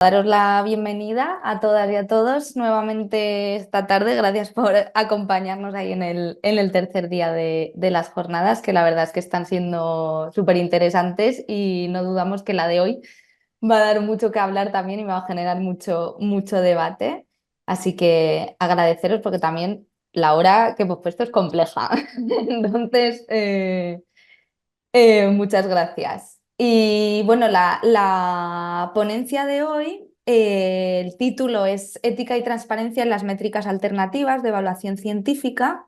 Daros la bienvenida a todas y a todos nuevamente esta tarde. Gracias por acompañarnos ahí en el tercer día de las jornadas, que la verdad es que están siendo súper interesantes y no dudamos que la de hoy va a dar mucho que hablar también y va a generar mucho debate. Así que agradeceros porque también la hora que hemos puesto es compleja. Entonces, muchas gracias. Y bueno, la ponencia de hoy, el título es Ética y transparencia en las métricas alternativas de evaluación científica.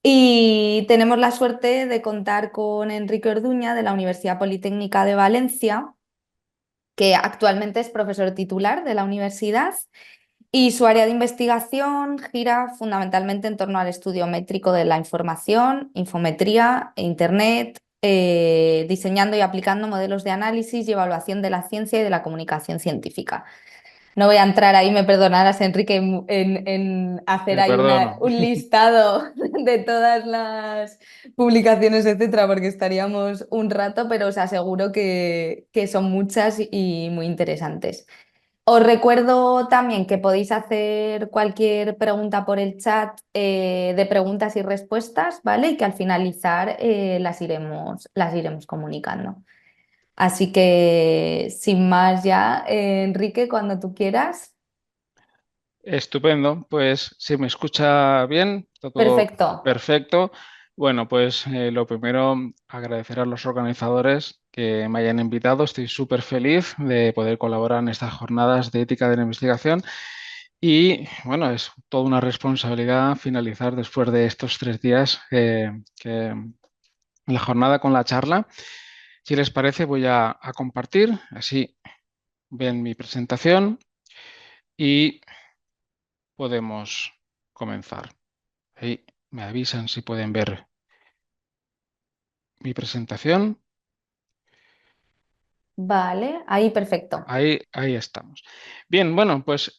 Y tenemos la suerte de contar con Enrique Orduña de la Universidad Politécnica de Valencia, que actualmente es profesor titular de la universidad. Y su área de investigación gira fundamentalmente en torno al estudio métrico de la información, infometría e Internet, diseñando y aplicando modelos de análisis y evaluación de la ciencia y de la comunicación científica. No voy a entrar ahí, me perdonarás, Enrique, en hacer Te ahí perdono. un listado de todas las publicaciones, etcétera, porque estaríamos un rato, pero os aseguro que son muchas y muy interesantes. Os recuerdo también que podéis hacer cualquier pregunta por el chat de preguntas y respuestas, ¿vale? Y que al finalizar las iremos comunicando. Así que, sin más ya, Enrique, cuando tú quieras. Estupendo. Pues si me escucha bien, está todo Perfecto. perfecto. Bueno, pues lo primero, agradecer a los organizadores que me hayan invitado. Estoy súper feliz de poder colaborar en estas jornadas de ética de la investigación. Y bueno, es toda una responsabilidad finalizar después de estos 3 días la jornada con la charla. Si les parece, voy a compartir, así ven mi presentación y podemos comenzar. Ahí me avisan si pueden ver mi presentación. Vale, ahí perfecto. Ahí estamos. Bien, bueno, pues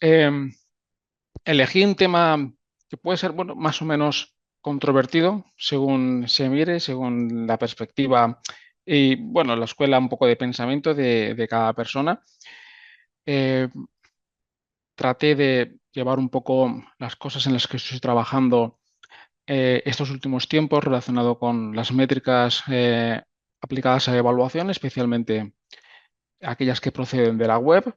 elegí un tema que puede ser, bueno, más o menos controvertido según se mire, según la perspectiva y, bueno, la escuela un poco de pensamiento de cada persona. Eh, Traté de llevar un poco las cosas en las que estoy trabajando estos últimos tiempos relacionado con las métricas aplicadas a evaluación, especialmente aquellas que proceden de la web,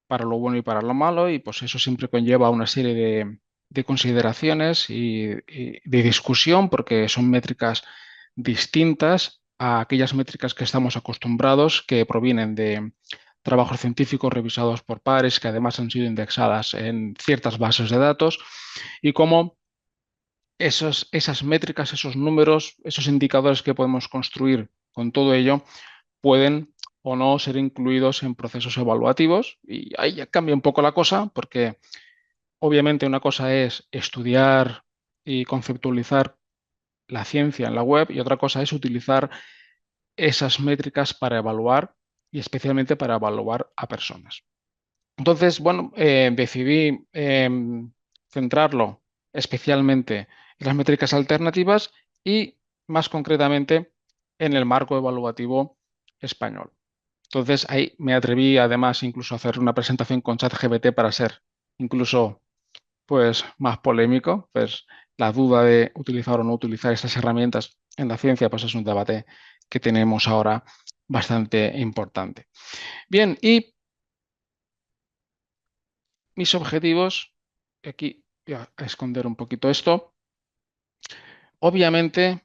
para lo bueno y para lo malo, y pues eso siempre conlleva una serie de consideraciones y de discusión, porque son métricas distintas a aquellas métricas que estamos acostumbrados, que provienen de trabajos científicos revisados por pares, que además han sido indexadas en ciertas bases de datos, y cómo esas métricas, esos números, esos indicadores que podemos construir con todo ello pueden o no ser incluidos en procesos evaluativos. Y ahí ya cambia un poco la cosa, porque obviamente una cosa es estudiar y conceptualizar la ciencia en la web y otra cosa es utilizar esas métricas para evaluar y especialmente para evaluar a personas. Entonces, bueno, decidí centrarlo especialmente en las métricas alternativas y más concretamente en el marco evaluativo español. Entonces ahí me atreví además incluso a hacer una presentación con ChatGPT para ser incluso pues más polémico, pues la duda de utilizar o no utilizar estas herramientas en la ciencia pues es un debate que tenemos ahora bastante importante. Bien, y mis objetivos, aquí voy a esconder un poquito esto, obviamente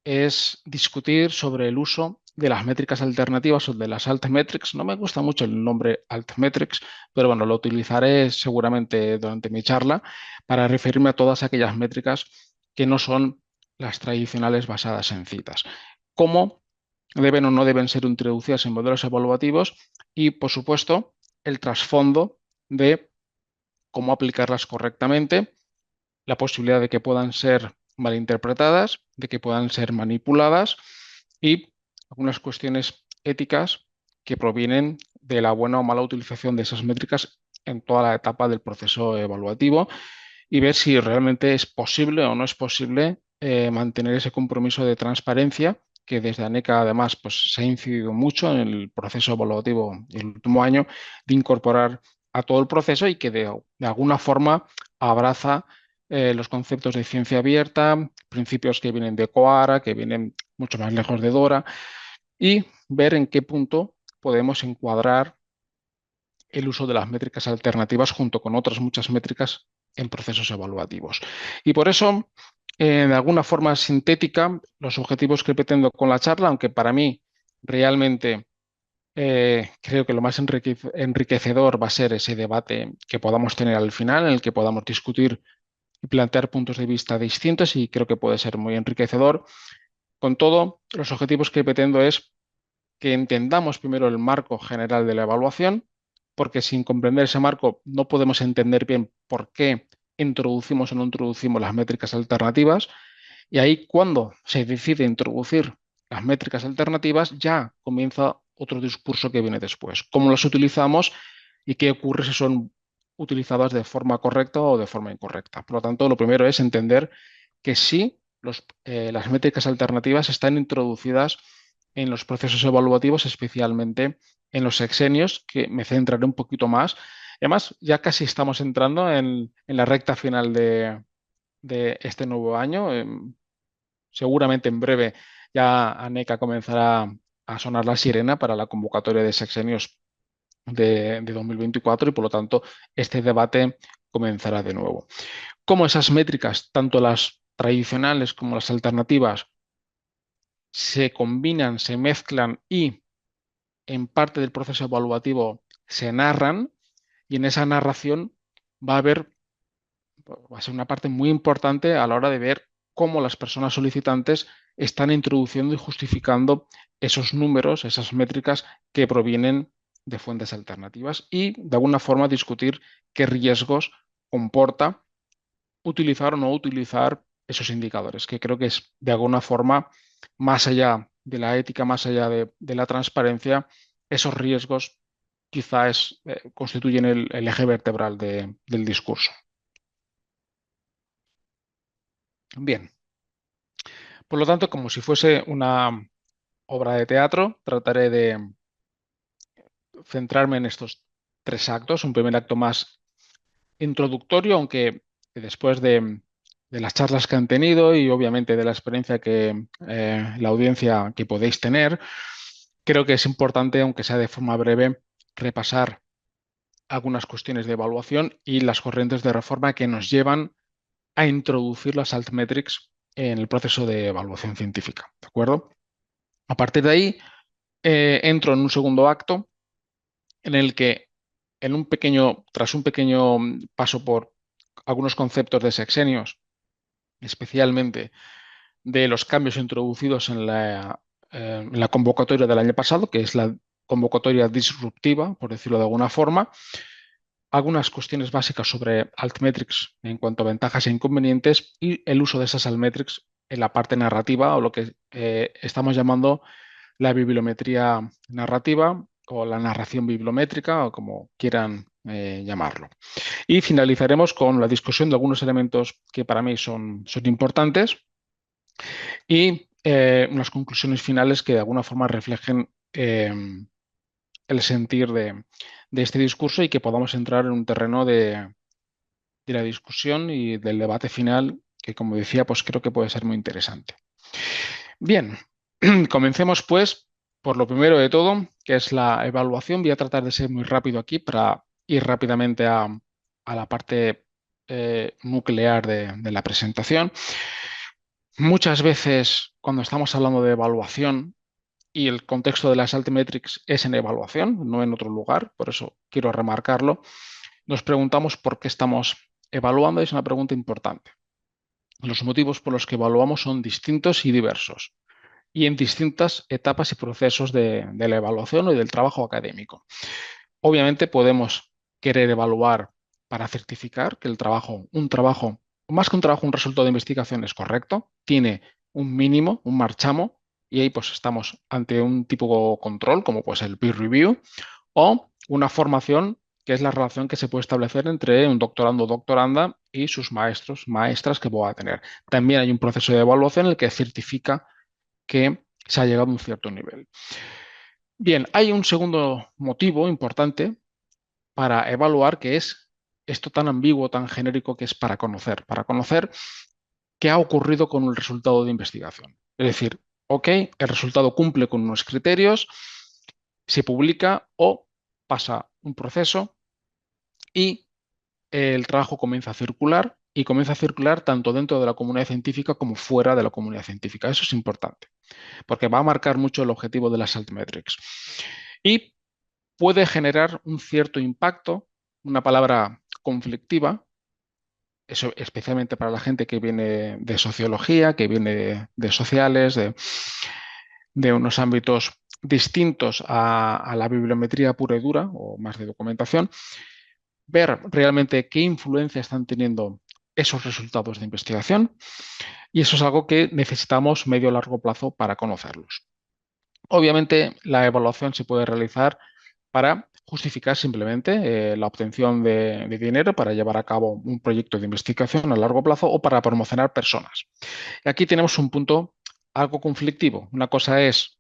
es discutir sobre el uso de las métricas alternativas o de las altmetrics. No me gusta mucho el nombre altmetrics, pero bueno, lo utilizaré seguramente durante mi charla para referirme a todas aquellas métricas que no son las tradicionales basadas en citas. Cómo deben o no deben ser introducidas en modelos evaluativos y, por supuesto, el trasfondo de cómo aplicarlas correctamente, la posibilidad de que puedan ser malinterpretadas, de que puedan ser manipuladas y algunas cuestiones éticas que provienen de la buena o mala utilización de esas métricas en toda la etapa del proceso evaluativo y ver si realmente es posible o no es posible mantener ese compromiso de transparencia que desde ANECA además pues, se ha incidido mucho en el proceso evaluativo el último año de incorporar a todo el proceso y que de alguna forma abraza los conceptos de ciencia abierta, principios que vienen de Coara, que vienen mucho más lejos de Dora, y ver en qué punto podemos encuadrar el uso de las métricas alternativas junto con otras muchas métricas en procesos evaluativos. Y por eso, de alguna forma sintética, los objetivos que pretendo con la charla, aunque para mí realmente creo que lo más enriquecedor va a ser ese debate que podamos tener al final, en el que podamos discutir y plantear puntos de vista distintos y creo que puede ser muy enriquecedor. Con todo, los objetivos que pretendo es que entendamos primero el marco general de la evaluación, porque sin comprender ese marco no podemos entender bien por qué introducimos o no introducimos las métricas alternativas. Y ahí cuando se decide introducir las métricas alternativas, ya comienza otro discurso que viene después. Cómo las utilizamos y qué ocurre si son utilizadas de forma correcta o de forma incorrecta. Por lo tanto, lo primero es entender que sí, las métricas alternativas están introducidas en los procesos evaluativos, especialmente en los sexenios, que me centraré un poquito más. Además, ya casi estamos entrando en la recta final de este nuevo año. Seguramente en breve ya ANECA comenzará a sonar la sirena para la convocatoria de sexenios de 2024 y por lo tanto este debate comenzará de nuevo. Cómo esas métricas, tanto las tradicionales como las alternativas, se combinan, se mezclan y en parte del proceso evaluativo se narran y en esa narración va a haber, va a ser una parte muy importante a la hora de ver cómo las personas solicitantes están introduciendo y justificando esos números, esas métricas que provienen de fuentes alternativas y de alguna forma discutir qué riesgos comporta utilizar o no utilizar esos indicadores, que creo que es de alguna forma, más allá de la ética, más allá de la transparencia, esos riesgos quizás constituyen el eje vertebral del discurso. Bien, por lo tanto, como si fuese una obra de teatro, trataré de centrarme en estos tres actos. Un primer acto más introductorio, aunque después de las charlas que han tenido y obviamente de la experiencia que la audiencia que podéis tener, creo que es importante, aunque sea de forma breve, repasar algunas cuestiones de evaluación y las corrientes de reforma que nos llevan a introducir las altmetrics en el proceso de evaluación científica. ¿De acuerdo? A partir de ahí, entro en un segundo acto en el que tras un pequeño paso por algunos conceptos de sexenios, especialmente de los cambios introducidos en la convocatoria del año pasado, que es la convocatoria disruptiva, por decirlo de alguna forma, algunas cuestiones básicas sobre altmetrics en cuanto a ventajas e inconvenientes y el uso de esas altmetrics en la parte narrativa o lo que estamos llamando la bibliometría narrativa o la narración bibliométrica o como quieran llamarlo. Y finalizaremos con la discusión de algunos elementos que para mí son importantes y unas conclusiones finales que de alguna forma reflejen el sentir de este discurso y que podamos entrar en un terreno de la discusión y del debate final que, como decía, pues creo que puede ser muy interesante. Bien, comencemos pues por lo primero de todo, que es la evaluación. Voy a tratar de ser muy rápido aquí para ir rápidamente a la parte nuclear de la presentación. Muchas veces cuando estamos hablando de evaluación y el contexto de las altmetrics es en evaluación, no en otro lugar, por eso quiero remarcarlo, nos preguntamos por qué estamos evaluando y es una pregunta importante. Los motivos por los que evaluamos son distintos y diversos y en distintas etapas y procesos de la evaluación y del trabajo académico. Obviamente podemos querer evaluar para certificar que un trabajo, más que un trabajo, un resultado de investigación es correcto, tiene un mínimo, un marchamo, y ahí pues estamos ante un tipo de control, como pues el peer review, o una formación, que es la relación que se puede establecer entre un doctorando o doctoranda y sus maestros, maestras que pueda tener. También hay un proceso de evaluación en el que certifica que se ha llegado a un cierto nivel. Bien, hay un segundo motivo importante para evaluar, que es esto tan ambiguo, tan genérico, que es para conocer qué ha ocurrido con el resultado de investigación. Es decir, ok, el resultado cumple con unos criterios, se publica o pasa un proceso y el trabajo comienza a circular y comienza a circular tanto dentro de la comunidad científica como fuera de la comunidad científica. Eso es importante, porque va a marcar mucho el objetivo de las altmetrics. Y puede generar un cierto impacto, una palabra conflictiva, eso especialmente para la gente que viene de sociología, que viene de sociales, de unos ámbitos distintos a la bibliometría pura y dura o más de documentación, ver realmente qué influencia están teniendo esos resultados de investigación, y eso es algo que necesitamos medio largo plazo para conocerlos. Obviamente, la evaluación se puede realizar para justificar simplemente la obtención de dinero para llevar a cabo un proyecto de investigación a largo plazo o para promocionar personas. Y aquí tenemos un punto algo conflictivo. Una cosa es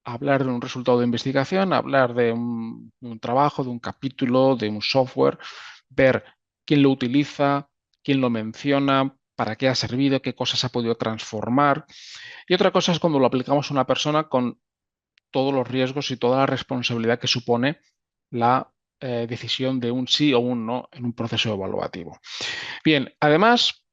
hablar de un resultado de investigación, hablar de un trabajo, de un capítulo, de un software, ver quién lo utiliza, quién lo menciona, para qué ha servido, qué cosas ha podido transformar. Y otra cosa es cuando lo aplicamos a una persona con todos los riesgos y toda la responsabilidad que supone la decisión de un sí o un no en un proceso evaluativo. Bien, además,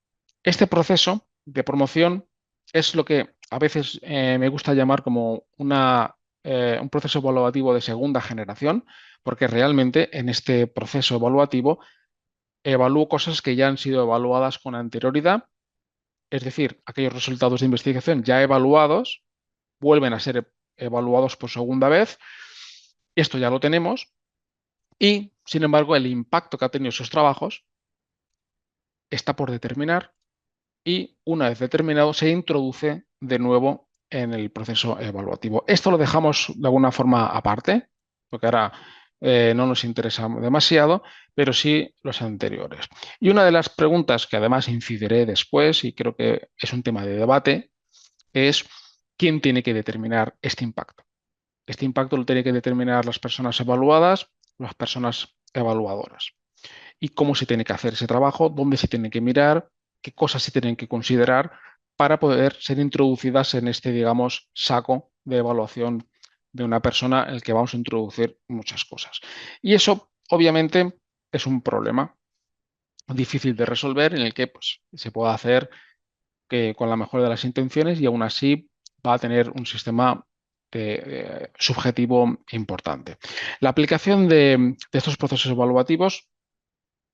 este proceso de promoción es lo que a veces me gusta llamar como un proceso evaluativo de segunda generación, porque realmente en este proceso evaluativo evalúo cosas que ya han sido evaluadas con anterioridad, es decir, aquellos resultados de investigación ya evaluados vuelven a ser evaluados por segunda vez. Esto ya lo tenemos y, sin embargo, el impacto que ha tenido esos trabajos está por determinar y, una vez determinado, se introduce de nuevo en el proceso evaluativo. Esto lo dejamos de alguna forma aparte, porque ahora no nos interesa demasiado, pero sí los anteriores. Y una de las preguntas que además incidiré después, y creo que es un tema de debate, es quién tiene que determinar este impacto. Este impacto lo tienen que determinar las personas evaluadas, las personas evaluadoras. Y cómo se tiene que hacer ese trabajo, dónde se tiene que mirar, qué cosas se tienen que considerar para poder ser introducidas en este, digamos, saco de evaluación de una persona en el que vamos a introducir muchas cosas. Y eso, obviamente, es un problema difícil de resolver en el que pues, se puede hacer que con la mejor de las intenciones y aún así va a tener un sistema subjetivo importante. La aplicación de estos procesos evaluativos,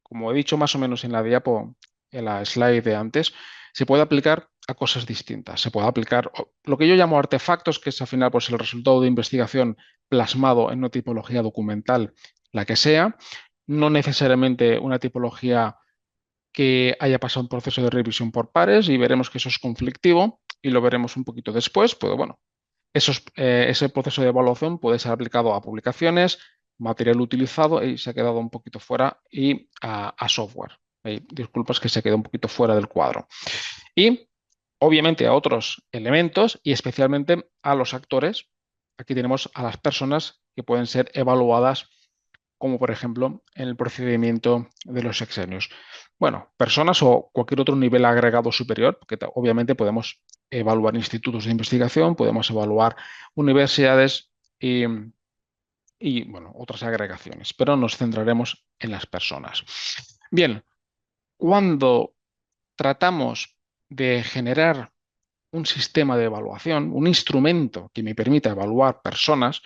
como he dicho más o menos en la diapo, en la slide de antes, se puede aplicar a cosas distintas. Se puede aplicar lo que yo llamo artefactos, que es al final pues, el resultado de investigación plasmado en una tipología documental, la que sea, no necesariamente una tipología que haya pasado un proceso de revisión por pares y veremos que eso es conflictivo y lo veremos un poquito después, pero bueno, ese proceso de evaluación puede ser aplicado a publicaciones, material utilizado y se ha quedado un poquito fuera y a software. Disculpas que se quedó un poquito fuera del cuadro. Y obviamente a otros elementos y especialmente a los actores. Aquí tenemos a las personas que pueden ser evaluadas como por ejemplo en el procedimiento de los sexenios. Bueno, personas o cualquier otro nivel agregado superior, porque obviamente podemos evaluar institutos de investigación, podemos evaluar universidades y, bueno, otras agregaciones, pero nos centraremos en las personas. Bien, cuando tratamos de generar un sistema de evaluación, un instrumento que me permita evaluar personas,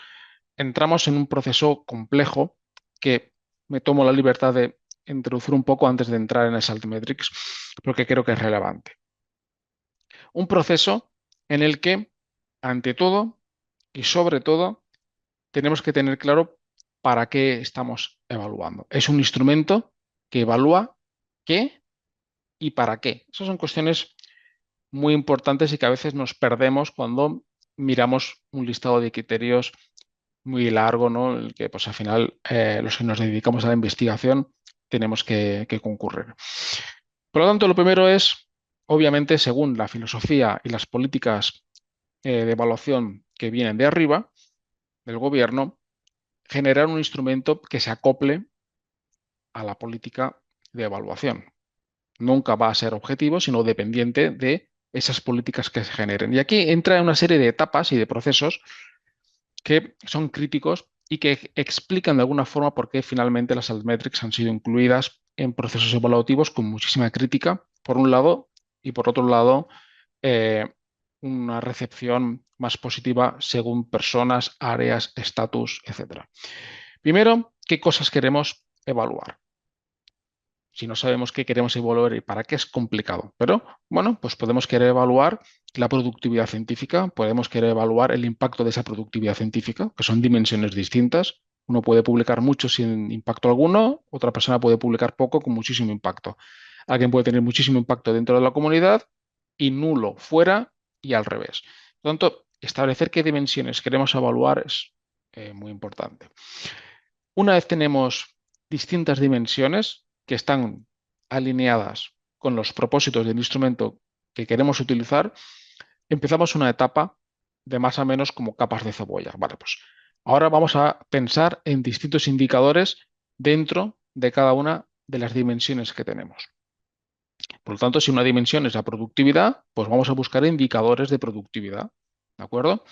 entramos en un proceso complejo que me tomo la libertad de introducir un poco antes de entrar en el Saltmetrics, porque creo que es relevante. Un proceso en el que, ante todo y sobre todo, tenemos que tener claro para qué estamos evaluando. Es un instrumento que evalúa qué y para qué. Esas son cuestiones muy importantes y que a veces nos perdemos cuando miramos un listado de criterios muy largo, ¿no? El que pues al final los que nos dedicamos a la investigación tenemos que concurrir. Por lo tanto, lo primero es, obviamente, según la filosofía y las políticas de evaluación que vienen de arriba, del gobierno, generar un instrumento que se acople a la política de evaluación. Nunca va a ser objetivo, sino dependiente de esas políticas que se generen. Y aquí entra una serie de etapas y de procesos que son críticos y que explican de alguna forma por qué finalmente las altmetrics han sido incluidas en procesos evaluativos con muchísima crítica, por un lado, y por otro lado, eh, una recepción más positiva según personas, áreas, estatus, etcétera. Primero, ¿qué cosas queremos evaluar? Si no sabemos qué queremos evaluar y para qué es complicado. Pero bueno, pues podemos querer evaluar la productividad científica, podemos querer evaluar el impacto de esa productividad científica, que son dimensiones distintas. Uno puede publicar mucho sin impacto alguno, otra persona puede publicar poco con muchísimo impacto. Alguien puede tener muchísimo impacto dentro de la comunidad y nulo fuera y al revés. Por lo tanto, establecer qué dimensiones queremos evaluar es muy importante. Una vez tenemos distintas dimensiones que están alineadas con los propósitos del instrumento que queremos utilizar, empezamos una etapa de más o menos como capas de cebolla. Vale, pues ahora vamos a pensar en distintos indicadores dentro de cada una de las dimensiones que tenemos. Por lo tanto, si una dimensión es la productividad, pues vamos a buscar indicadores de productividad. ¿De acuerdo?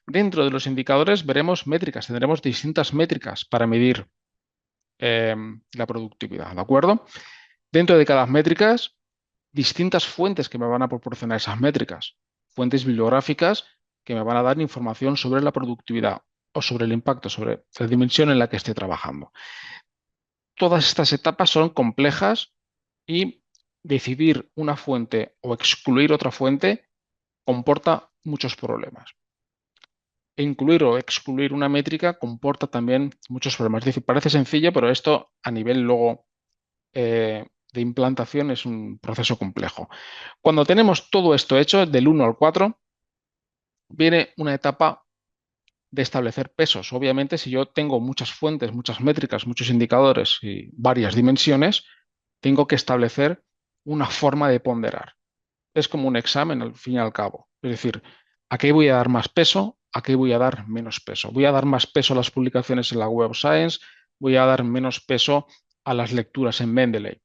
Dentro de los indicadores veremos métricas, tendremos distintas métricas para medir la productividad, ¿de acuerdo? Dentro de cada métricas, distintas fuentes que me van a proporcionar esas métricas, fuentes bibliográficas que me van a dar información sobre la productividad o sobre el impacto, sobre la dimensión en la que esté trabajando. Todas estas etapas son complejas y decidir una fuente o excluir otra fuente comporta muchos problemas. Incluir o excluir una métrica comporta también muchos problemas. Es decir, parece sencillo, pero esto a nivel luego de implantación es un proceso complejo. Cuando tenemos todo esto hecho, del 1 al 4, viene una etapa de establecer pesos. Obviamente, si yo tengo muchas fuentes, muchas métricas, muchos indicadores y varias dimensiones, tengo que establecer una forma de ponderar. Es como un examen al fin y al cabo. Es decir, ¿a qué voy a dar más peso? ¿A qué voy a dar menos peso? ¿Voy a dar más peso a las publicaciones en la Web of Science? ¿Voy a dar menos peso a las lecturas en Mendeley?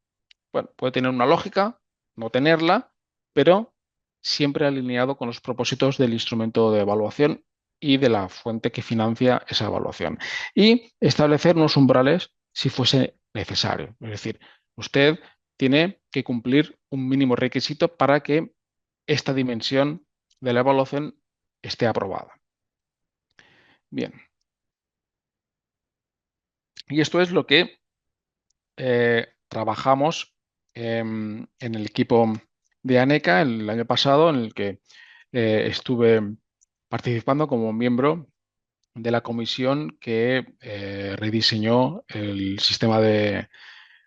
Bueno, puede tener una lógica, no tenerla, pero siempre alineado con los propósitos del instrumento de evaluación y de la fuente que financia esa evaluación. Y establecer unos umbrales si fuese necesario. Es decir, usted tiene que cumplir un mínimo requisito para que esta dimensión de la evaluación esté aprobada. Bien, y esto es lo que trabajamos en el equipo de ANECA el año pasado, en el que estuve participando como miembro de la comisión que rediseñó el sistema de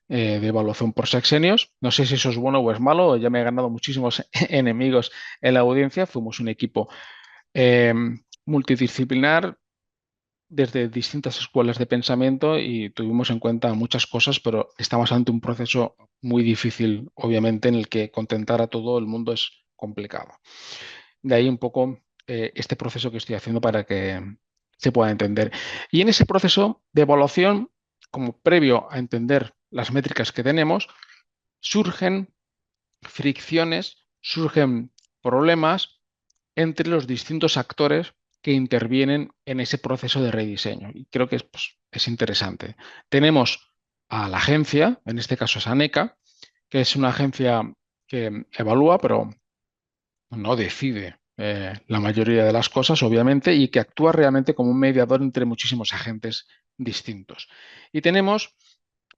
evaluación por sexenios. No sé si eso es bueno o es malo, ya me he ganado muchísimos enemigos en la audiencia. Fuimos un equipo eh, multidisciplinar desde distintas escuelas de pensamiento y tuvimos en cuenta muchas cosas, pero estamos ante un proceso muy difícil, obviamente, en el que contentar a todo el mundo es complicado. De ahí un poco este proceso que estoy haciendo para que se pueda entender. Y en ese proceso de evaluación, como previo a entender las métricas que tenemos, surgen fricciones, surgen problemas entre los distintos actores que intervienen en ese proceso de rediseño. Y creo que pues, es interesante. Tenemos a la agencia, en este caso es ANECA, que es una agencia que evalúa, pero no decide la mayoría de las cosas, obviamente, y que actúa realmente como un mediador entre muchísimos agentes distintos. Y tenemos,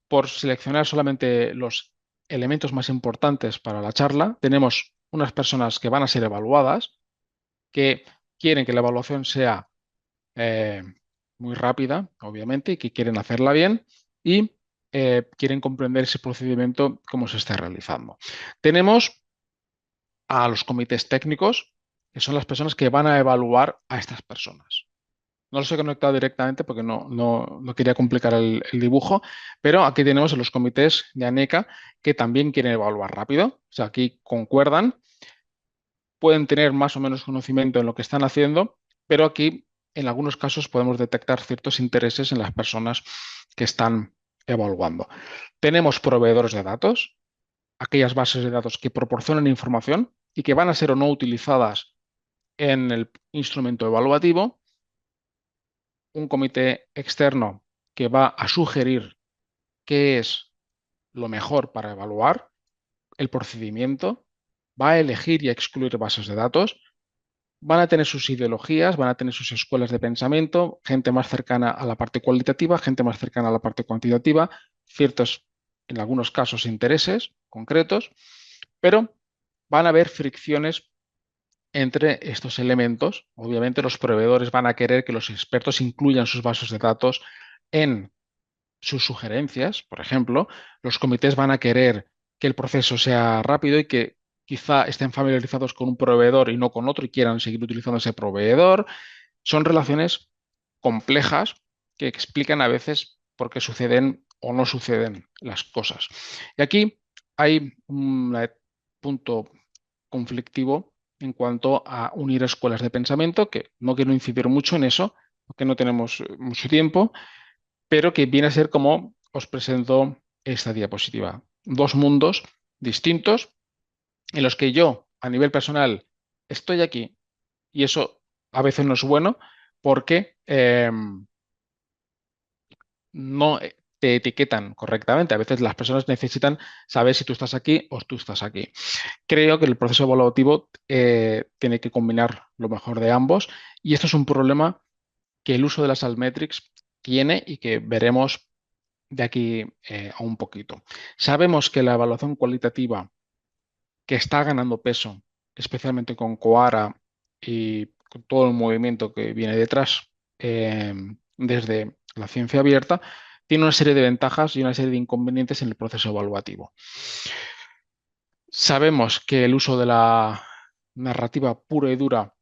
por seleccionar solamente los elementos más importantes para la charla, tenemos unas personas que van a ser evaluadas, que quieren que la evaluación sea eh, muy rápida, obviamente, y que quieren hacerla bien y quieren comprender ese procedimiento, cómo se está realizando. Tenemos a los comités técnicos, que son las personas que van a evaluar a estas personas. No los he conectado directamente porque no quería complicar el dibujo, pero aquí tenemos a los comités de ANECA que también quieren evaluar rápido. O sea, aquí concuerdan pueden tener más o menos conocimiento en lo que están haciendo, pero aquí en algunos casos podemos detectar ciertos intereses en las personas que están evaluando. Tenemos proveedores de datos, aquellas bases de datos que proporcionan información y que van a ser o no utilizadas en el instrumento evaluativo, un comité externo que va a sugerir qué es lo mejor para evaluar, el procedimiento, va a elegir y a excluir bases de datos, van a tener sus ideologías, van a tener sus escuelas de pensamiento, gente más cercana a la parte cualitativa, gente más cercana a la parte cuantitativa, ciertos, en algunos casos, intereses concretos, pero van a haber fricciones entre estos elementos. Obviamente los proveedores van a querer que los expertos incluyan sus bases de datos en sus sugerencias. Por ejemplo, los comités van a querer que el proceso sea rápido y que quizá estén familiarizados con un proveedor y no con otro y quieran seguir utilizando ese proveedor. Son relaciones complejas que explican a veces por qué suceden o no suceden las cosas. Y aquí hay un punto conflictivo en cuanto a unir escuelas de pensamiento, que no quiero incidir mucho en eso, porque no tenemos mucho tiempo, pero que viene a ser como os presento esta diapositiva. Dos mundos distintos en los que yo, a nivel personal, estoy aquí y eso a veces no es bueno porque no te etiquetan correctamente. A veces las personas necesitan saber si tú estás aquí o tú estás aquí. Creo que el proceso evaluativo tiene que combinar lo mejor de ambos y esto es un problema que el uso de las altmetrics tiene y que veremos de aquí a un poquito. Sabemos que la evaluación cualitativa que está ganando peso, especialmente con Coara y con todo el movimiento que viene detrás desde la ciencia abierta, tiene una serie de ventajas y una serie de inconvenientes en el proceso evaluativo. Sabemos que el uso de la narrativa pura y dura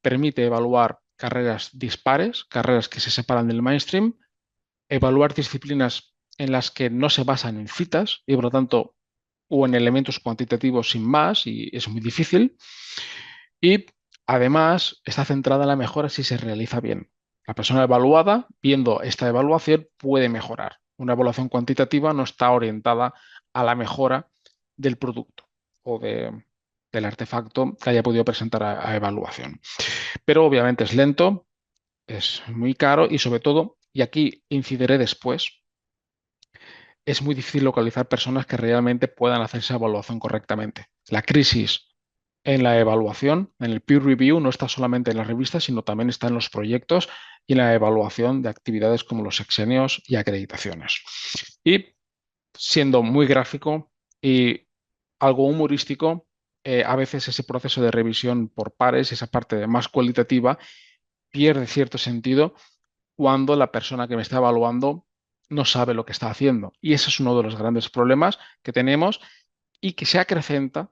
permite evaluar carreras dispares, carreras que se separan del mainstream, evaluar disciplinas en las que no se basan en citas y por lo tanto o en elementos cuantitativos sin más y es muy difícil. Y además está centrada en la mejora si se realiza bien. La persona evaluada, viendo esta evaluación, puede mejorar. Una evaluación cuantitativa no está orientada a la mejora del producto o del artefacto que haya podido presentar a evaluación. Pero obviamente es lento, es muy caro y sobre todo, y aquí incidiré después, es muy difícil localizar personas que realmente puedan hacer esa evaluación correctamente. La crisis en la evaluación, en el peer review, no está solamente en las revistas, sino también está en los proyectos y en la evaluación de actividades como los exenios y acreditaciones. Y siendo muy gráfico y algo humorístico, a veces ese proceso de revisión por pares, esa parte más cualitativa, pierde cierto sentido cuando la persona que me está evaluando no sabe lo que está haciendo. Y ese es uno de los grandes problemas que tenemos y que se acrecenta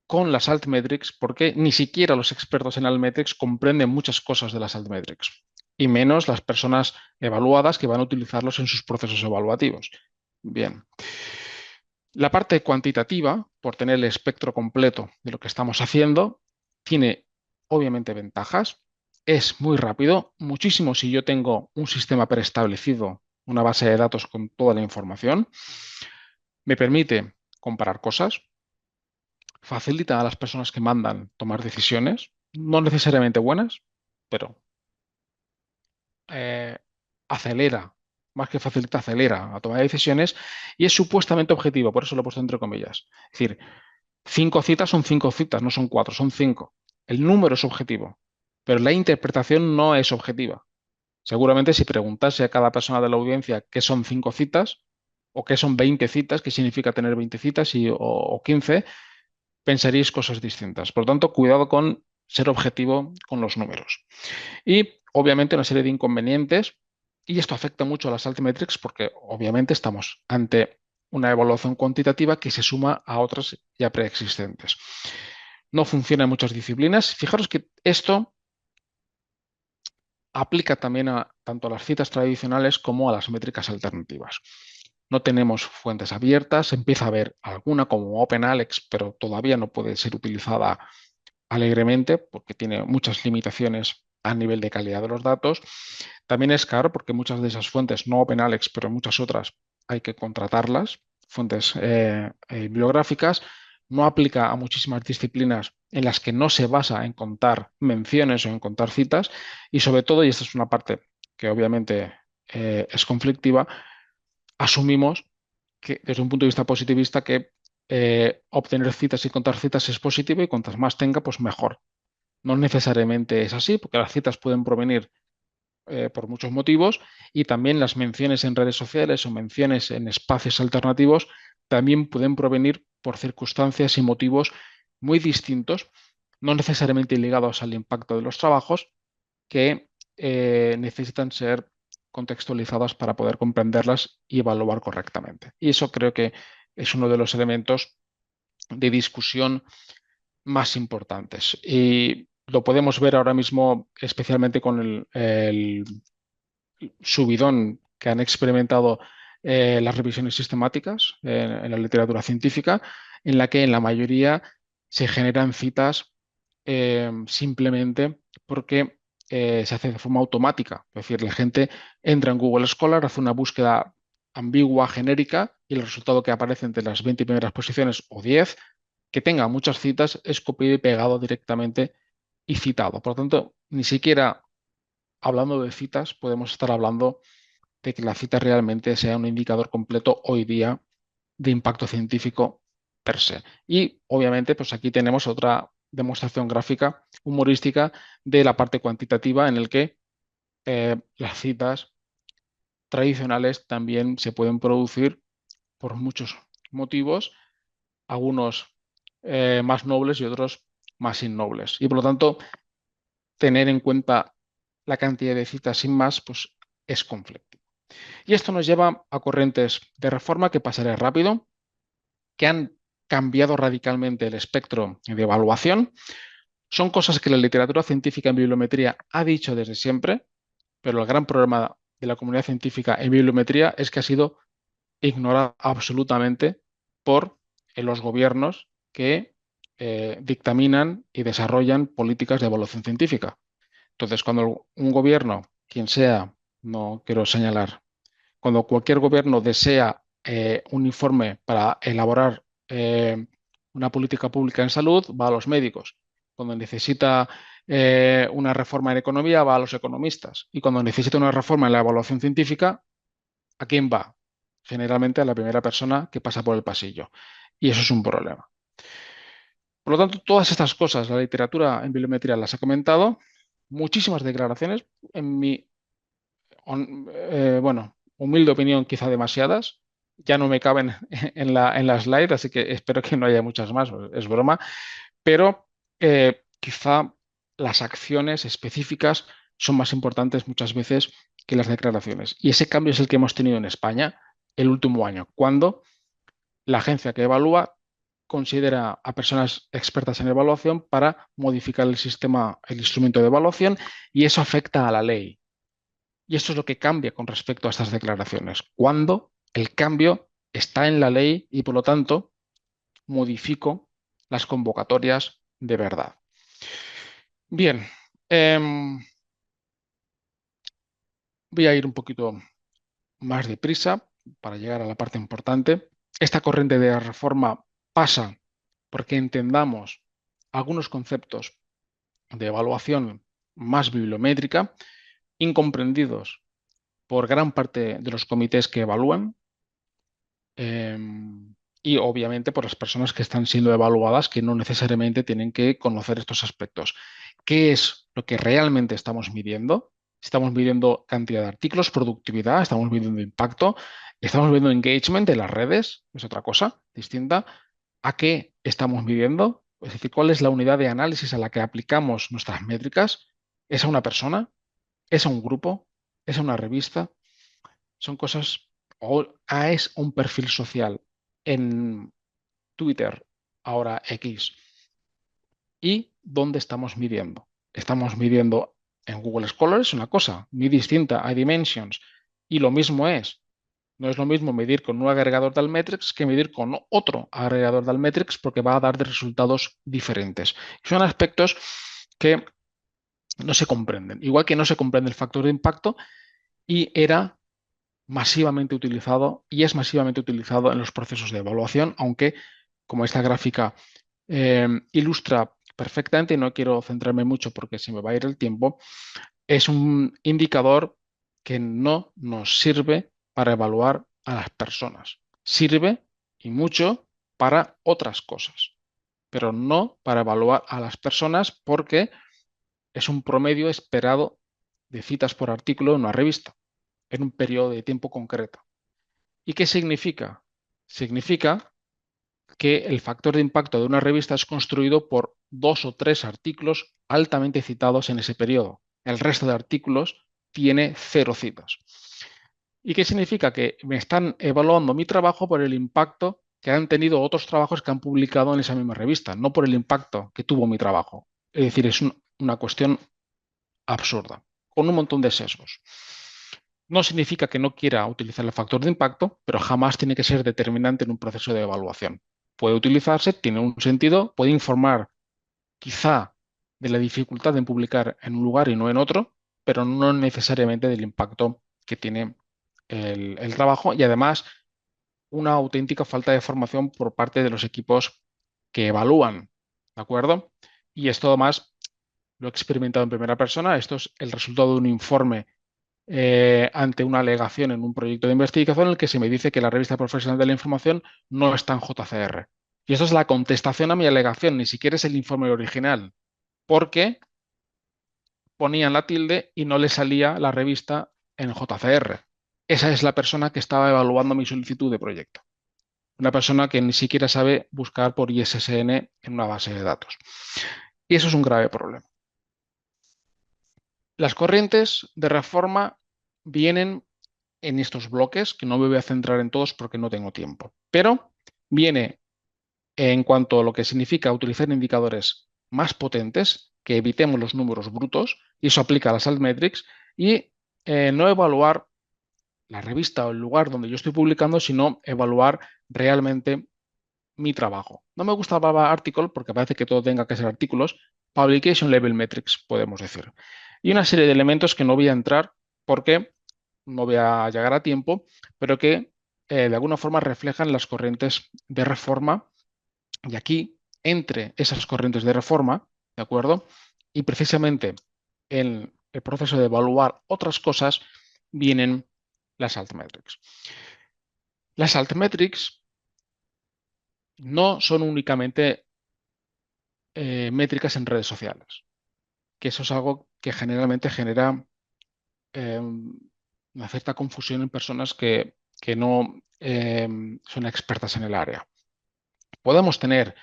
con las altmetrics porque ni siquiera los expertos en altmetrics comprenden muchas cosas de las altmetrics y menos las personas evaluadas que van a utilizarlos en sus procesos evaluativos. Bien. La parte cuantitativa, por tener el espectro completo de lo que estamos haciendo, tiene obviamente ventajas. Es muy rápido, muchísimo si yo tengo un sistema preestablecido, una base de datos con toda la información. Me permite comparar cosas, facilita a las personas que mandan tomar decisiones, no necesariamente buenas, pero eh, acelera, más que facilita, acelera a tomar decisiones y es supuestamente objetivo, por eso lo he puesto entre comillas. Es decir, 5 citas son 5 citas, no son 4, son 5. El número es objetivo, pero la interpretación no es objetiva. Seguramente si preguntase a cada persona de la audiencia qué son 5 citas o qué son 20 citas, qué significa tener 20 citas o 15, pensaréis cosas distintas. Por lo tanto, cuidado con ser objetivo con los números. Y obviamente una serie de inconvenientes, y esto afecta mucho a las altmetrics porque obviamente estamos ante una evaluación cuantitativa que se suma a otras ya preexistentes. No funciona en muchas disciplinas. Fijaros que esto aplica también a tanto a las citas tradicionales como a las métricas alternativas. no tenemos fuentes abiertas, empieza a haber alguna como OpenAlex, pero todavía no puede ser utilizada alegremente porque tiene muchas limitaciones a nivel de calidad de los datos. También es caro porque muchas de esas fuentes, no OpenAlex, pero muchas otras, hay que contratarlas, fuentes bibliográficas. No aplica a muchísimas disciplinas en las que no se basa en contar menciones o en contar citas y sobre todo, y esta es una parte que obviamente es conflictiva, asumimos que desde un punto de vista positivista que obtener citas y contar citas es positivo y cuantas más tenga, pues mejor. No necesariamente es así, porque las citas pueden provenir por muchos motivos y también las menciones en redes sociales o menciones en espacios alternativos también pueden provenir por circunstancias y motivos muy distintos, no necesariamente ligados al impacto de los trabajos, que necesitan ser contextualizadas para poder comprenderlas y evaluar correctamente. Y eso creo que es uno de los elementos de discusión más importantes. Y lo podemos ver ahora mismo, especialmente con el subidón que han experimentado las revisiones sistemáticas en la literatura científica, en la que en la mayoría se generan citas simplemente porque se hace de forma automática. Es decir, la gente entra en Google Scholar, hace una búsqueda ambigua, genérica, y el resultado que aparece entre las 20 primeras posiciones o 10 que tenga muchas citas es copiado y pegado directamente y citado. Por lo tanto, ni siquiera hablando de citas podemos estar hablando de que la cita realmente sea un indicador completo hoy día de impacto científico per se. Y obviamente, pues aquí tenemos otra demostración gráfica humorística de la parte cuantitativa en el que las citas tradicionales también se pueden producir por muchos motivos, algunos más nobles y otros más innobles. Y por lo tanto, tener en cuenta la cantidad de citas sin más, pues es conflictivo. Y esto nos lleva a corrientes de reforma que pasaré rápido, que han cambiado radicalmente el espectro de evaluación. Son cosas que la literatura científica en bibliometría ha dicho desde siempre, pero el gran problema de la comunidad científica en bibliometría es que ha sido ignorada absolutamente por los gobiernos que dictaminan y desarrollan políticas de evaluación científica. Entonces, cuando un gobierno, quien sea, no quiero señalar, cuando cualquier gobierno desea un informe para elaborar una política pública en salud, va a los médicos. Cuando necesita una reforma en economía, va a los economistas. Y cuando necesita una reforma en la evaluación científica, ¿a quién va? Generalmente a la primera persona que pasa por el pasillo. Y eso es un problema. Por lo tanto, todas estas cosas, la literatura en bibliometría las ha comentado, muchísimas declaraciones, en mi bueno, humilde opinión, quizá demasiadas. Ya no me caben en la slide, así que espero que no haya muchas más, es broma. Pero quizá las acciones específicas son más importantes muchas veces que las declaraciones. Y ese cambio es el que hemos tenido en España el último año, cuando la agencia que evalúa considera a personas expertas en evaluación para modificar el sistema, el instrumento de evaluación, y eso afecta a la ley. Y esto es lo que cambia con respecto a estas declaraciones. Cuando el cambio está en la ley y, por lo tanto, modifico las convocatorias de verdad. Bien, voy a ir un poquito más deprisa para llegar a la parte importante. Esta corriente de reforma pasa porque entendamos algunos conceptos de evaluación más bibliométrica, incomprendidos por gran parte de los comités que evalúan, eh, y obviamente por las personas que están siendo evaluadas que no necesariamente tienen que conocer estos aspectos. ¿Qué es lo que realmente estamos midiendo? Estamos midiendo cantidad de artículos, productividad, estamos midiendo impacto, estamos midiendo engagement de las redes, es otra cosa distinta. ¿A qué estamos midiendo? Es decir, ¿cuál es la unidad de análisis a la que aplicamos nuestras métricas? ¿Es a una persona? ¿Es a un grupo? ¿Es a una revista? Son cosas, o es un perfil social en Twitter, ahora X. ¿Y dónde estamos midiendo? Estamos midiendo en Google Scholar, es una cosa muy distinta, hay dimensions, y lo mismo es. No es lo mismo medir con un agregador de Altmetrics que medir con otro agregador de Altmetrics porque va a dar de resultados diferentes. Son aspectos que no se comprenden. Igual que no se comprende el factor de impacto y era masivamente utilizado y es masivamente utilizado en los procesos de evaluación, aunque como esta gráfica ilustra perfectamente, y no quiero centrarme mucho porque se me va a ir el tiempo, es un indicador que no nos sirve para evaluar a las personas. Sirve y mucho para otras cosas, pero no para evaluar a las personas porque es un promedio esperado de citas por artículo en una revista, en un periodo de tiempo concreto. ¿Y qué significa? Significa que el factor de impacto de una revista es construido por 2 o 3 artículos altamente citados en ese periodo. El resto de artículos tiene 0 citas. ¿Y qué significa? Que me están evaluando mi trabajo por el impacto que han tenido otros trabajos que han publicado en esa misma revista, no por el impacto que tuvo mi trabajo. Es decir, es una cuestión absurda, con un montón de sesgos. No significa que no quiera utilizar el factor de impacto, pero jamás tiene que ser determinante en un proceso de evaluación. Puede utilizarse, tiene un sentido, puede informar quizá de la dificultad en publicar en un lugar y no en otro, pero no necesariamente del impacto que tiene el trabajo y además una auténtica falta de formación por parte de los equipos que evalúan, ¿de acuerdo? Y esto además lo he experimentado en primera persona. Esto es el resultado de un informe ante una alegación en un proyecto de investigación en el que se me dice que la revista profesional de la información no está en JCR. Y eso es la contestación a mi alegación, ni siquiera es el informe original, porque ponían la tilde y no le salía la revista en JCR. Esa es la persona que estaba evaluando mi solicitud de proyecto. Una persona que ni siquiera sabe buscar por ISSN en una base de datos. Y eso es un grave problema. Las corrientes de reforma vienen en estos bloques, que no me voy a centrar en todos porque no tengo tiempo, pero viene en cuanto a lo que significa utilizar indicadores más potentes, que evitemos los números brutos, y eso aplica a las altmetrics, y no evaluar la revista o el lugar donde yo estoy publicando, sino evaluar realmente mi trabajo. No me gusta la palabra article porque parece que todo tenga que ser artículos. Publication level metrics, podemos decir. Y una serie de elementos que no voy a entrar porque no voy a llegar a tiempo, pero que de alguna forma reflejan las corrientes de reforma. Y aquí, entre esas corrientes de reforma, ¿de acuerdo? Y precisamente en el proceso de evaluar otras cosas, vienen las altmetrics. Las altmetrics no son únicamente métricas en redes sociales, que eso es algo que generalmente genera una cierta confusión en personas que no son expertas en el área. Podemos tener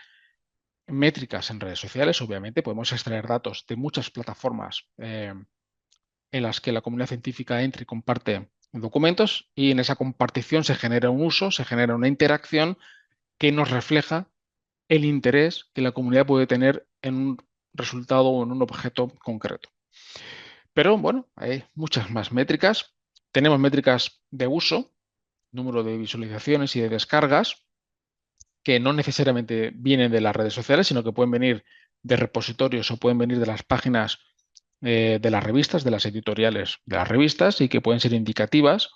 métricas en redes sociales, obviamente, podemos extraer datos de muchas plataformas en las que la comunidad científica entra y comparte documentos y en esa compartición se genera un uso, se genera una interacción que nos refleja el interés que la comunidad puede tener en un resultado o en un objeto concreto. Pero bueno, hay muchas más métricas. Tenemos métricas de uso, número de visualizaciones y de descargas, que no necesariamente vienen de las redes sociales, sino que pueden venir de repositorios o pueden venir de las páginas de las revistas, de las editoriales de las revistas y que pueden ser indicativas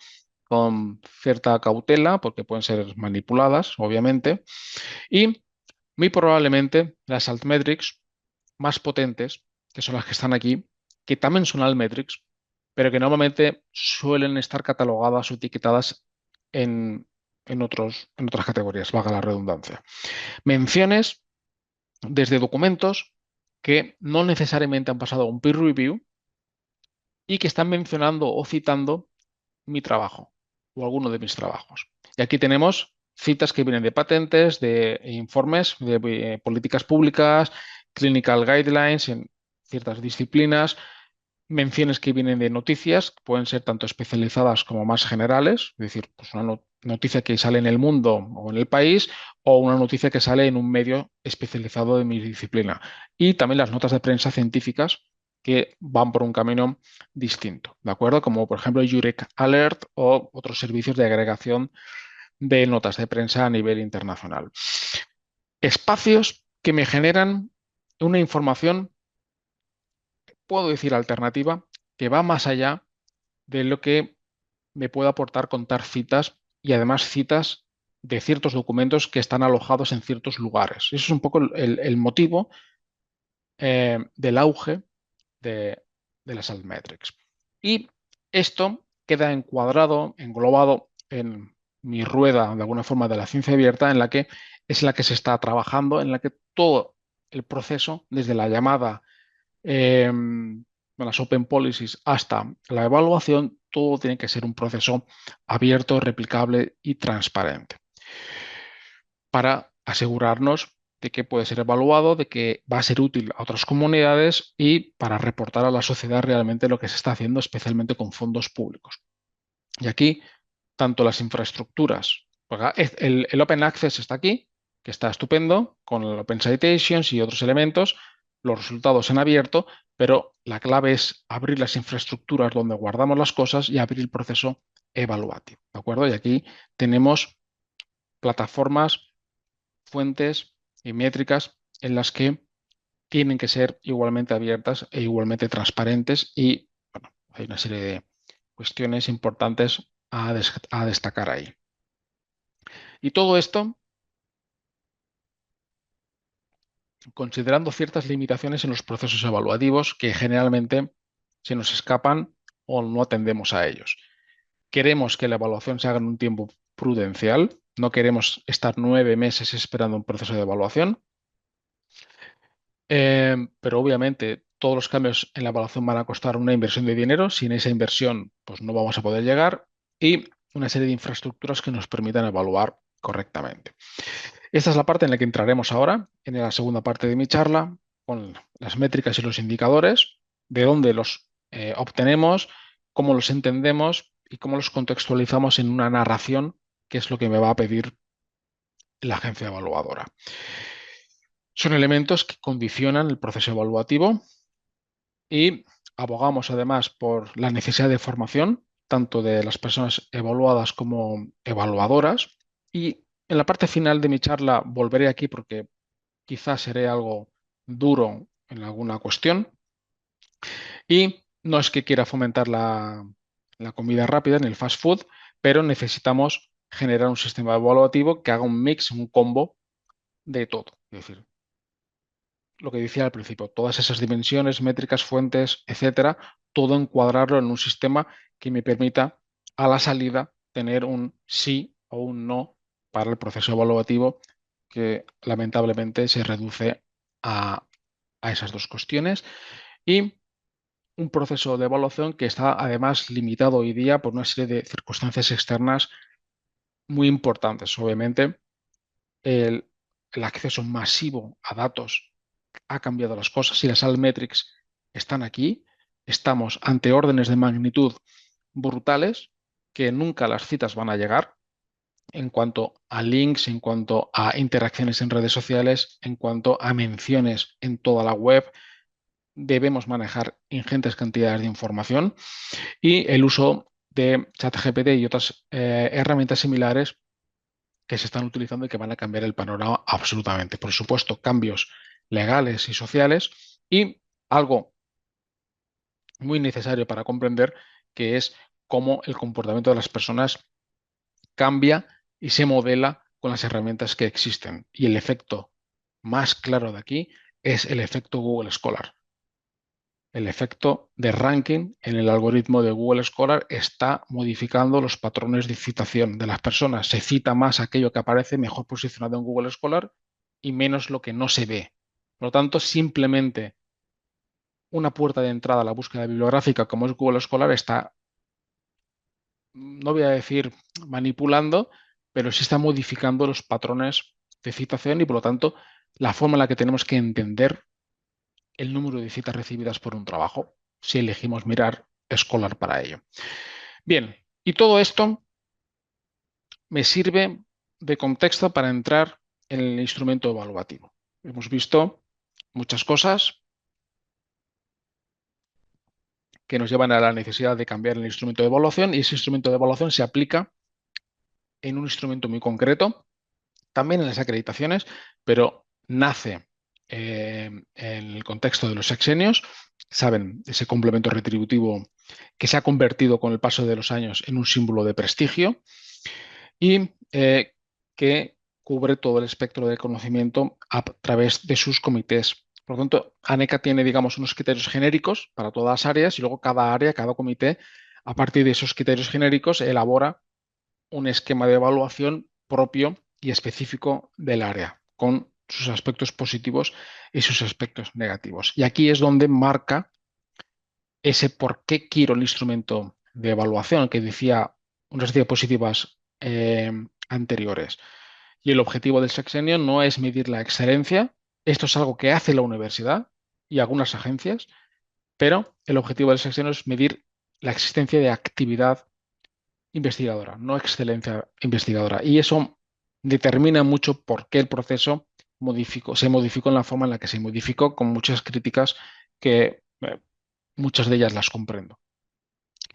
con cierta cautela porque pueden ser manipuladas, obviamente. Y muy probablemente las altmetrics más potentes, que son las que están aquí, que también son altmetrics, pero que normalmente suelen estar catalogadas o etiquetadas en, en otras categorías, valga la redundancia. Menciones desde documentos que no necesariamente han pasado a un peer review y que están mencionando o citando mi trabajo o alguno de mis trabajos. Y aquí tenemos citas que vienen de patentes, de informes, de políticas públicas, clinical guidelines en ciertas disciplinas, menciones que vienen de noticias, que pueden ser tanto especializadas como más generales, es decir, pues una noticia que sale en el mundo o en el país o una noticia que sale en un medio especializado de mi disciplina. Y también las notas de prensa científicas que van por un camino distinto, ¿de acuerdo? Como por ejemplo Jurek Alert o otros servicios de agregación de notas de prensa a nivel internacional. Espacios que me generan una información, puedo decir alternativa, que va más allá de lo que me puede aportar contar citas y además citas de ciertos documentos que están alojados en ciertos lugares. Eso es un poco el motivo del auge de, de las altmetrics. Y esto queda encuadrado, englobado en mi rueda, de alguna forma, de la ciencia abierta, en la que es la que se está trabajando, en la que todo el proceso, desde la llamada, las open policies hasta la evaluación, todo tiene que ser un proceso abierto, replicable y transparente para asegurarnos de que puede ser evaluado, de que va a ser útil a otras comunidades y para reportar a la sociedad realmente lo que se está haciendo, especialmente con fondos públicos. Y aquí, tanto las infraestructuras, porque el Open Access está aquí, que está estupendo, con el Open Citations y otros elementos, los resultados en abierto, pero la clave es abrir las infraestructuras donde guardamos las cosas y abrir el proceso evaluativo, ¿de acuerdo? Y aquí tenemos plataformas, fuentes y métricas en las que tienen que ser igualmente abiertas e igualmente transparentes y bueno, hay una serie de cuestiones importantes a destacar ahí. Y todo esto considerando ciertas limitaciones en los procesos evaluativos que generalmente se nos escapan o no atendemos a ellos. Queremos que la evaluación se haga en un tiempo prudencial, no queremos estar 9 meses esperando un proceso de evaluación. Pero obviamente todos los cambios en la evaluación van a costar una inversión de dinero. Sin esa inversión, pues no vamos a poder llegar. Y una serie de infraestructuras que nos permitan evaluar correctamente. Esta es la parte en la que entraremos ahora, en la segunda parte de mi charla, con las métricas y los indicadores, de dónde los obtenemos, cómo los entendemos y cómo los contextualizamos en una narración, que es lo que me va a pedir la agencia evaluadora. Son elementos que condicionan el proceso evaluativo y abogamos además por la necesidad de formación, tanto de las personas evaluadas como evaluadoras. Y en la parte final de mi charla volveré aquí porque quizás seré algo duro en alguna cuestión. Y no es que quiera fomentar la comida rápida en el fast food, pero necesitamos generar un sistema evaluativo que haga un mix, un combo de todo. Es decir, lo que decía al principio, todas esas dimensiones, métricas, fuentes, etcétera, todo encuadrarlo en un sistema que me permita a la salida tener un sí o un no para el proceso evaluativo que lamentablemente se reduce a, a esas dos cuestiones y un proceso de evaluación que está además limitado hoy día por una serie de circunstancias externas muy importantes. Obviamente, el, el acceso masivo a datos ha cambiado las cosas y las altmetrics están aquí. Estamos ante órdenes de magnitud brutales que nunca las citas van a llegar en cuanto a links, en cuanto a interacciones en redes sociales, en cuanto a menciones en toda la web. Debemos manejar ingentes cantidades de información y el uso de ChatGPT y otras herramientas similares que se están utilizando y que van a cambiar el panorama absolutamente. Por supuesto, cambios legales y sociales y algo muy necesario para comprender que es cómo el comportamiento de las personas cambia y se modela con las herramientas que existen. Y el efecto más claro de aquí es el efecto Google Scholar. El efecto de ranking en el algoritmo de Google Scholar está modificando los patrones de citación de las personas. Se cita más aquello que aparece mejor posicionado en Google Scholar y menos lo que no se ve. Por lo tanto, simplemente una puerta de entrada a la búsqueda bibliográfica como es Google Scholar está, no voy a decir manipulando, pero sí está modificando los patrones de citación y por lo tanto la forma en la que tenemos que entender el número de citas recibidas por un trabajo si elegimos mirar Scholar para ello. Bien, y todo esto me sirve de contexto para entrar en el instrumento evaluativo. Hemos visto muchas cosas, que nos llevan a la necesidad de cambiar el instrumento de evaluación, y ese instrumento de evaluación se aplica en un instrumento muy concreto, también en las acreditaciones, pero nace en el contexto de los sexenios. Saben, ese complemento retributivo que se ha convertido con el paso de los años en un símbolo de prestigio y que cubre todo el espectro de conocimiento a través de sus comités. Por lo tanto, ANECA tiene, digamos, unos criterios genéricos para todas las áreas y luego cada área, cada comité, a partir de esos criterios genéricos, elabora un esquema de evaluación propio y específico del área, con sus aspectos positivos y sus aspectos negativos. Y aquí es donde marca ese por qué quiero el instrumento de evaluación que decía unas diapositivas anteriores. Y el objetivo del sexenio no es medir la excelencia, esto es algo que hace la universidad y algunas agencias, pero el objetivo del sexenio es medir la existencia de actividad investigadora, no excelencia investigadora. Y eso determina mucho por qué el proceso se modificó en la forma en la que se modificó, con muchas críticas que muchas de ellas las comprendo.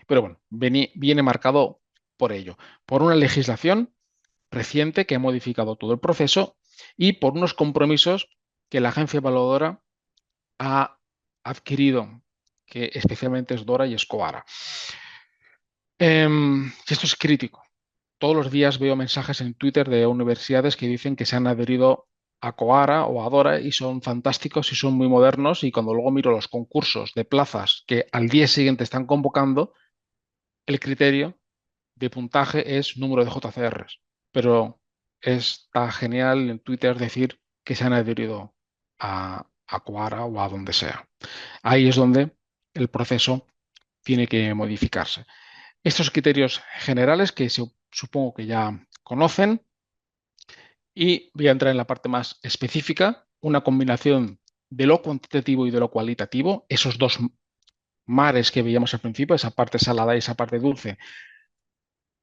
Pero bueno, viene marcado por ello, por una legislación reciente que ha modificado todo el proceso y por unos compromisos que la agencia evaluadora ha adquirido, que especialmente es DORA y Escoara. Esto es crítico. Todos los días veo mensajes en Twitter de universidades que dicen que se han adherido a Coara o a Dora y son fantásticos y son muy modernos, y cuando luego miro los concursos de plazas que al día siguiente están convocando, el criterio de puntaje es número de JCRs. Pero está genial en Twitter decir que se han adherido a Coara o a donde sea. Ahí es donde el proceso tiene que modificarse. Estos criterios generales que supongo que ya conocen, y voy a entrar en la parte más específica, una combinación de lo cuantitativo y de lo cualitativo, esos dos mares que veíamos al principio, esa parte salada y esa parte dulce,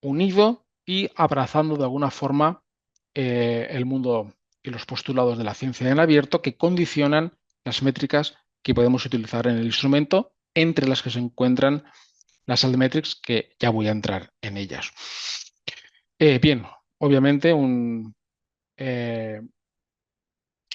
unido y abrazando de alguna forma el mundo y los postulados de la ciencia en abierto que condicionan las métricas que podemos utilizar en el instrumento, entre las que se encuentran las altmetrics, que ya voy a entrar en ellas. Bien, obviamente eh,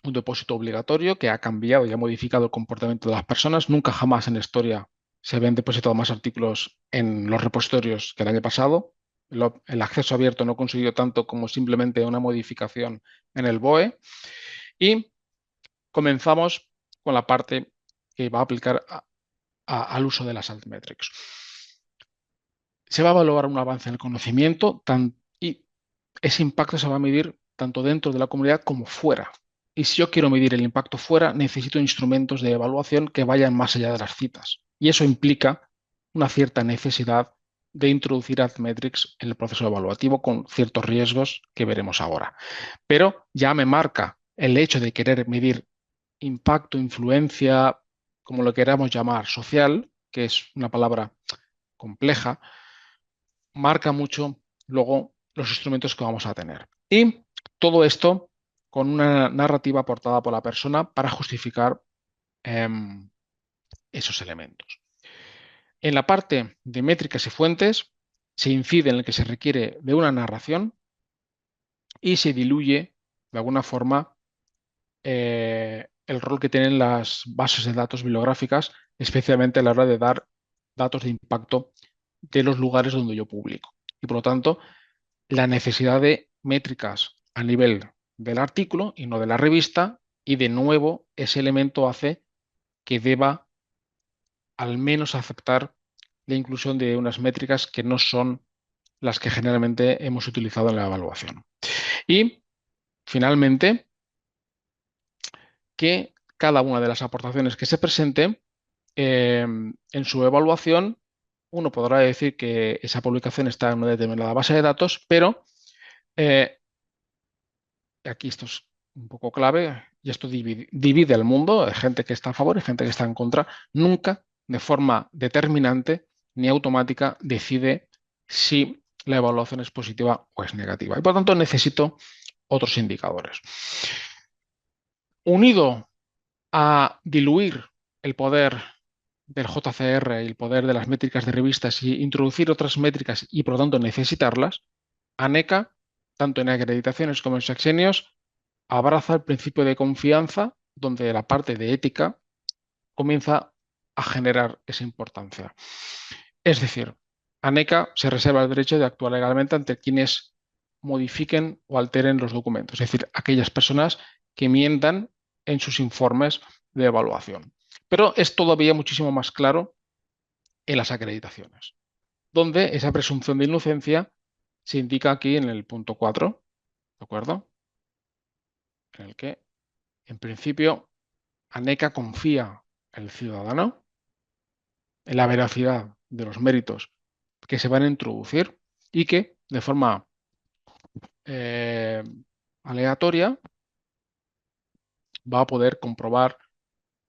un depósito obligatorio que ha cambiado y ha modificado el comportamiento de las personas. Nunca jamás en la historia se habían depositado más artículos en los repositorios que el año pasado. El acceso abierto no consiguió tanto como simplemente una modificación en el BOE. Y comenzamos con la parte que va a aplicar al uso de las altmetrics. Se va a evaluar un avance en el conocimiento y ese impacto se va a medir tanto dentro de la comunidad como fuera. Y si yo quiero medir el impacto fuera, necesito instrumentos de evaluación que vayan más allá de las citas. Y eso implica una cierta necesidad de introducir Altmetrics en el proceso evaluativo, con ciertos riesgos que veremos ahora. Pero ya me marca el hecho de querer medir impacto, influencia, como lo queramos llamar, social, que es una palabra compleja, marca mucho luego los instrumentos que vamos a tener. Y todo esto con una narrativa aportada por la persona para justificar esos elementos. En la parte de métricas y fuentes se incide en el que se requiere de una narración y se diluye de alguna forma el rol que tienen las bases de datos bibliográficas, especialmente a la hora de dar datos de impacto de los lugares donde yo publico. Y por lo tanto, la necesidad de métricas a nivel del artículo y no de la revista, y de nuevo ese elemento hace que deba al menos aceptar la inclusión de unas métricas que no son las que generalmente hemos utilizado en la evaluación. Y finalmente, que cada una de las aportaciones que se presente en su evaluación, uno podrá decir que esa publicación está en una determinada base de datos, pero aquí esto es un poco clave, y esto divide al mundo, hay gente que está a favor y gente que está en contra. Nunca de forma determinante ni automática decide si la evaluación es positiva o es negativa. Y por tanto necesito otros indicadores. Unido a diluir el poder del JCR y el poder de las métricas de revistas y introducir otras métricas y por lo tanto necesitarlas, ANECA, tanto en acreditaciones como en sexenios, abraza el principio de confianza donde la parte de ética comienza a generar esa importancia. Es decir, ANECA se reserva el derecho de actuar legalmente ante quienes modifiquen o alteren los documentos, es decir, aquellas personas que mientan en sus informes de evaluación. Pero es todavía muchísimo más claro en las acreditaciones, donde esa presunción de inocencia se indica aquí en el punto 4, ¿de acuerdo? En el que, en principio, ANECA confía en el ciudadano en la veracidad de los méritos que se van a introducir y que, de forma eh, aleatoria, va a poder comprobar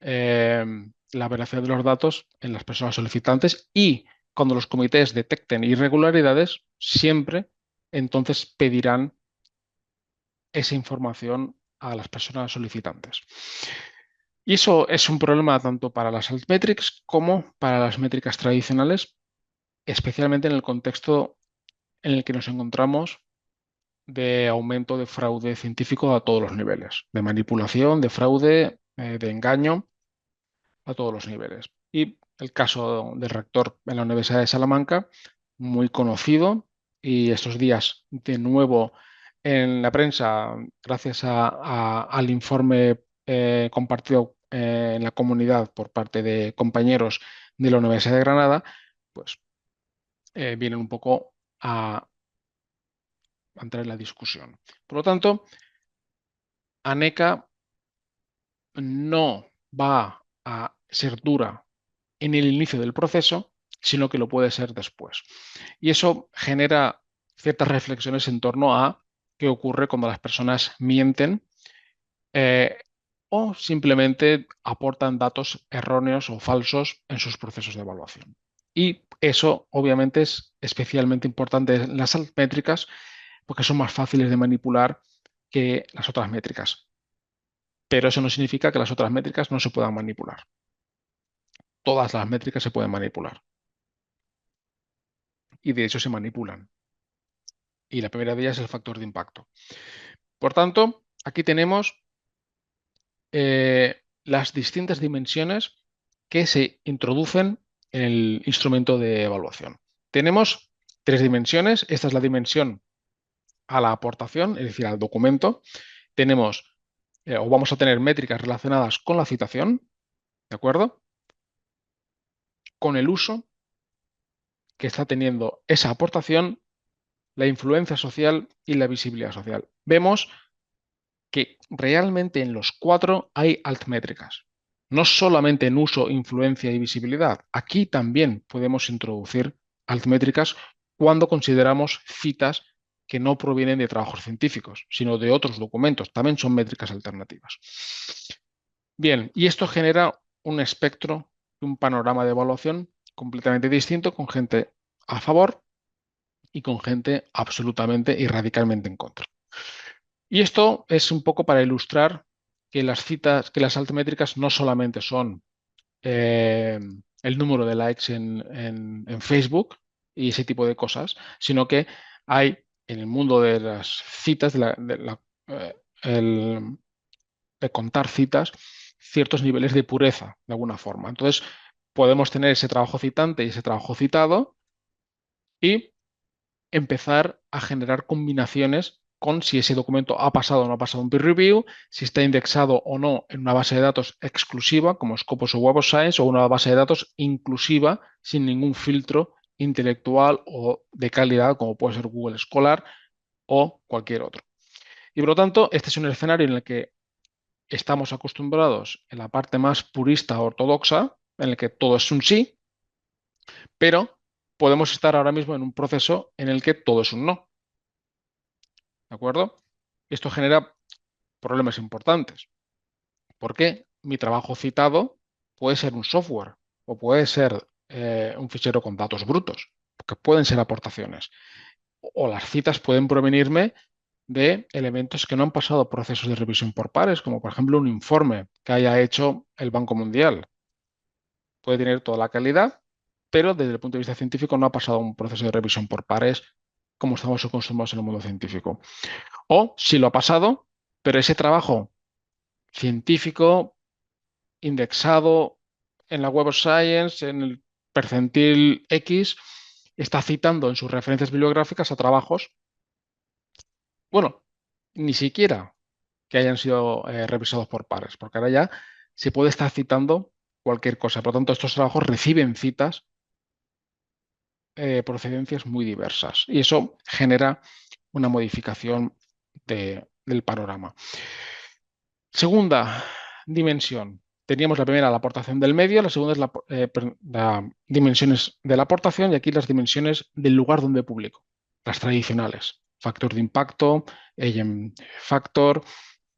eh, la veracidad de los datos en las personas solicitantes y cuando los comités detecten irregularidades, siempre entonces pedirán esa información a las personas solicitantes. Y eso es un problema tanto para las altmetrics como para las métricas tradicionales, especialmente en el contexto en el que nos encontramos de aumento de fraude científico a todos los niveles, de manipulación, de fraude, de engaño a todos los niveles. Y el caso del rector en la Universidad de Salamanca, muy conocido, y estos días de nuevo en la prensa, gracias al informe compartido en la comunidad por parte de compañeros de la Universidad de Granada, pues vienen un poco a entrar en la discusión. Por lo tanto, ANECA no va a ser dura en el inicio del proceso, sino que lo puede ser después. Y eso genera ciertas reflexiones en torno a qué ocurre cuando las personas mienten eh, o simplemente aportan datos erróneos o falsos en sus procesos de evaluación. Y eso obviamente es especialmente importante en las altmétricas porque son más fáciles de manipular que las otras métricas. Pero eso no significa que las otras métricas no se puedan manipular. Todas las métricas se pueden manipular y de hecho se manipulan. Y la primera de ellas es el factor de impacto. Por tanto, aquí tenemos las distintas dimensiones que se introducen en el instrumento de evaluación. Tenemos tres dimensiones. Esta es la dimensión a la aportación, es decir, al documento. Tenemos o vamos a tener métricas relacionadas con la citación, ¿de acuerdo? Con el uso que está teniendo esa aportación, la influencia social y la visibilidad social. Vemos que realmente en los cuatro hay altmétricas. No solamente en uso, influencia y visibilidad. Aquí también podemos introducir altmétricas cuando consideramos citas que no provienen de trabajos científicos, sino de otros documentos. También son métricas alternativas. Bien, y esto genera un espectro, un panorama de evaluación completamente distinto con gente a favor y con gente absolutamente y radicalmente en contra. Y esto es un poco para ilustrar que las citas, que las altimétricas no solamente son eh, el número de likes en Facebook y ese tipo de cosas, sino que hay en el mundo de las citas, eh, el- de contar citas, ciertos niveles de pureza, de alguna forma. Entonces, podemos tener ese trabajo citante y ese trabajo citado y empezar a generar combinaciones con si ese documento ha pasado o no ha pasado un peer review, si está indexado o no en una base de datos exclusiva como Scopus o Web of Science o una base de datos inclusiva sin ningún filtro intelectual o de calidad como puede ser Google Scholar o cualquier otro. Y por lo tanto, este es un escenario en el que estamos acostumbrados en la parte más purista ortodoxa, en el que todo es un sí, pero podemos estar ahora mismo en un proceso en el que todo es un no. ¿De acuerdo? Esto genera problemas importantes, porque mi trabajo citado puede ser un software o puede ser un fichero con datos brutos, que pueden ser aportaciones. O las citas pueden provenirme de elementos que no han pasado procesos de revisión por pares, como por ejemplo un informe que haya hecho el Banco Mundial. puede tener toda la calidad, pero desde el punto de vista científico no ha pasado un proceso de revisión por pares como estamos acostumbrados en el mundo científico. O si lo ha pasado, pero ese trabajo científico indexado en la Web of Science, en el percentil X, está citando en sus referencias bibliográficas a trabajos, bueno, ni siquiera que hayan sido revisados por pares, porque ahora ya se puede estar citando cualquier cosa. Por lo tanto, estos trabajos reciben citas, procedencias muy diversas, y eso genera una modificación del panorama. Segunda dimensión. Teníamos la primera, la aportación del medio, la segunda es la dimensiones de la aportación y aquí las dimensiones del lugar donde publico, las tradicionales, factor de impacto, agent factor,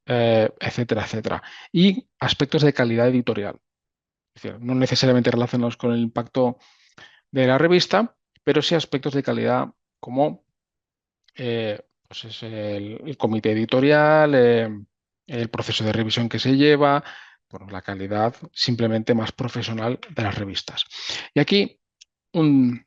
etcétera, etcétera. Y aspectos de calidad editorial, es decir, no necesariamente relacionados con el impacto de la revista, pero sí aspectos de calidad como pues es el comité editorial, el proceso de revisión que se lleva, bueno, la calidad simplemente más profesional de las revistas. Y aquí un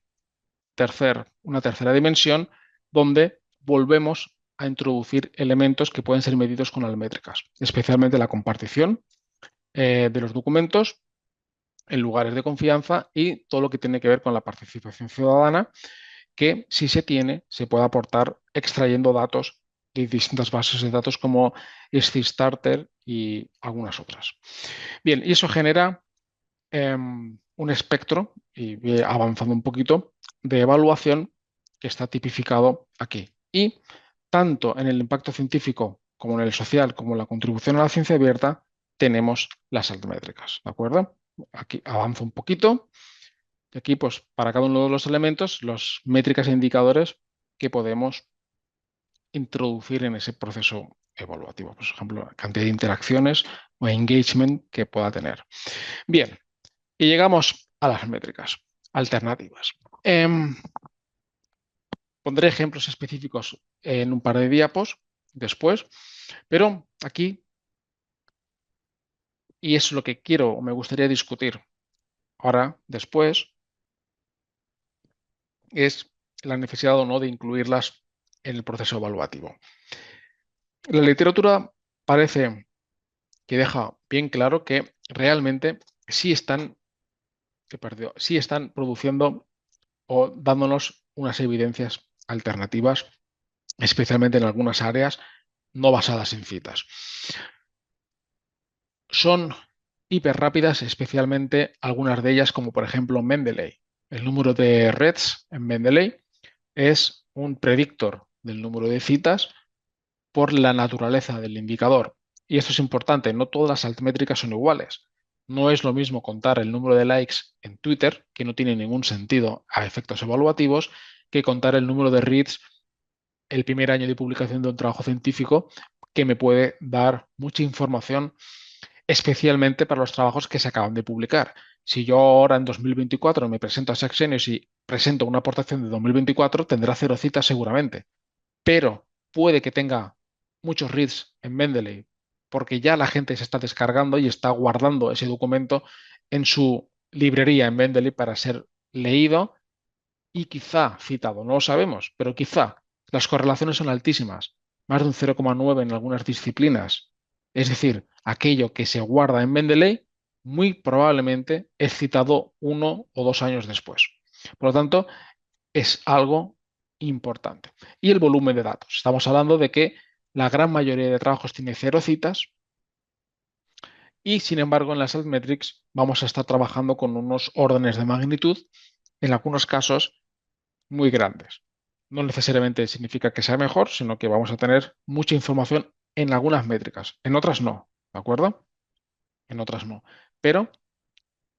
una tercera dimensión donde volvemos a introducir elementos que pueden ser medidos con las métricas, especialmente la compartición de los documentos en lugares de confianza y todo lo que tiene que ver con la participación ciudadana que si se tiene, se puede aportar extrayendo datos de distintas bases de datos como SciStarter y algunas otras. Bien, y eso genera un espectro, y voy avanzando un poquito, de evaluación que está tipificado aquí. Y tanto en el impacto científico como en el social, como en la contribución a la ciencia abierta, tenemos las altmétricas, ¿de acuerdo? Aquí avanzo un poquito. Y aquí, pues, para cada uno de los elementos, las métricas e indicadores que podemos introducir en ese proceso evaluativo. Por ejemplo, la cantidad de interacciones o engagement que pueda tener. Bien, y llegamos a las métricas alternativas. Pondré ejemplos específicos en un par de diapos después, pero aquí, y es lo que quiero o me gustaría discutir ahora, después, es la necesidad o no de incluirlas en el proceso evaluativo. La literatura parece que deja bien claro que realmente sí están, sí están produciendo o dándonos unas evidencias alternativas, especialmente en algunas áreas no basadas en citas. Son hiper rápidas, especialmente algunas de ellas, como por ejemplo Mendeley. El número de reads en Mendeley es un predictor del número de citas por la naturaleza del indicador. Y esto es importante, no todas las altmétricas son iguales. No es lo mismo contar el número de likes en Twitter, que no tiene ningún sentido a efectos evaluativos, que contar el número de reads el primer año de publicación de un trabajo científico, que me puede dar mucha información, especialmente para los trabajos que se acaban de publicar. Si yo ahora en 2024 me presento a Sexenius y presento una aportación de 2024, tendrá 0 citas seguramente, pero puede que tenga muchos reads en Mendeley porque ya la gente se está descargando y está guardando ese documento en su librería en Mendeley para ser leído y quizá citado. No lo sabemos, pero quizá las correlaciones son altísimas, más de un 0,9 en algunas disciplinas. Es decir, aquello que se guarda en Mendeley muy probablemente es citado 1 o 2 años después. Por lo tanto, es algo importante. Y el volumen de datos. Estamos hablando de que la gran mayoría de trabajos tiene 0 citas y, sin embargo, en las Altmetrics vamos a estar trabajando con unos órdenes de magnitud, en algunos casos, muy grandes. No necesariamente significa que sea mejor, sino que vamos a tener mucha información en algunas métricas, en otras no, ¿de acuerdo? En otras no. Pero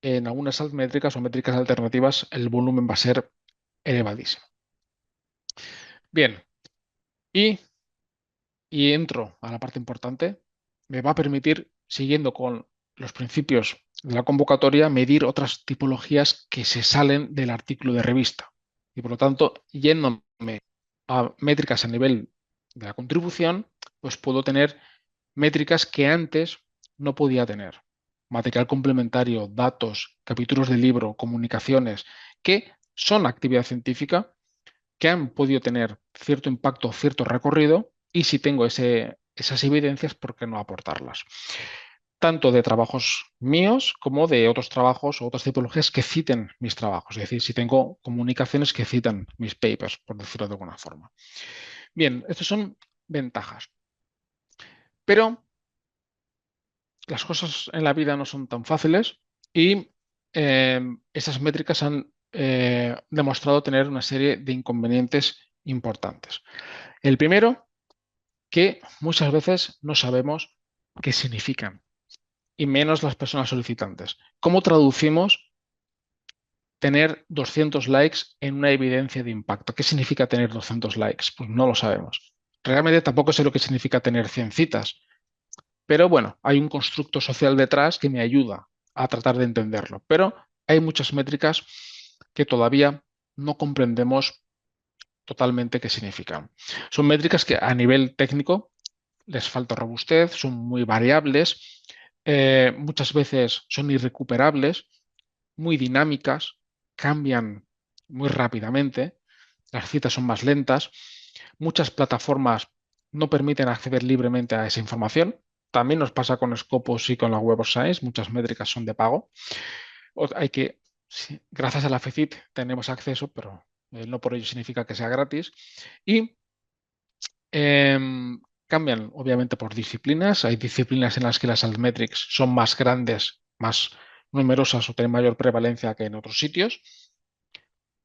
en algunas altmétricas o métricas alternativas el volumen va a ser elevadísimo. Bien, y entro a la parte importante, me va a permitir, siguiendo con los principios de la convocatoria, medir otras tipologías que se salen del artículo de revista. Y por lo tanto, yéndome a métricas a nivel de la contribución, pues puedo tener métricas que antes no podía tener. material complementario, datos, capítulos de libro, comunicaciones, que son actividad científica, que han podido tener cierto impacto, cierto recorrido, y si tengo esas evidencias, ¿por qué no aportarlas? Tanto de trabajos míos como de otros trabajos o otras tipologías que citen mis trabajos. Es decir, si tengo comunicaciones que citan mis papers, por decirlo de alguna forma. Bien, estas son ventajas. Pero las cosas en la vida no son tan fáciles y esas métricas han demostrado tener una serie de inconvenientes importantes. El primero, que muchas veces no sabemos qué significan, y menos las personas solicitantes. ¿Cómo traducimos tener 200 likes en una evidencia de impacto? ¿Qué significa tener 200 likes? Pues no lo sabemos. Realmente tampoco sé lo que significa tener 100 citas, pero bueno, hay un constructo social detrás que me ayuda a tratar de entenderlo. Pero hay muchas métricas que todavía no comprendemos totalmente qué significan. Son métricas que a nivel técnico les falta robustez, son muy variables, muchas veces son irrecuperables, muy dinámicas, cambian muy rápidamente, las citas son más lentas, muchas plataformas no permiten acceder libremente a esa información. También nos pasa con Scopus y con la Web of Science, muchas métricas son de pago. Hay que, sí, gracias a la FECIT tenemos acceso, pero no por ello significa que sea gratis. Y cambian, obviamente, por disciplinas. Hay disciplinas en las que las altmetrics son más grandes, más numerosas o tienen mayor prevalencia que en otros sitios.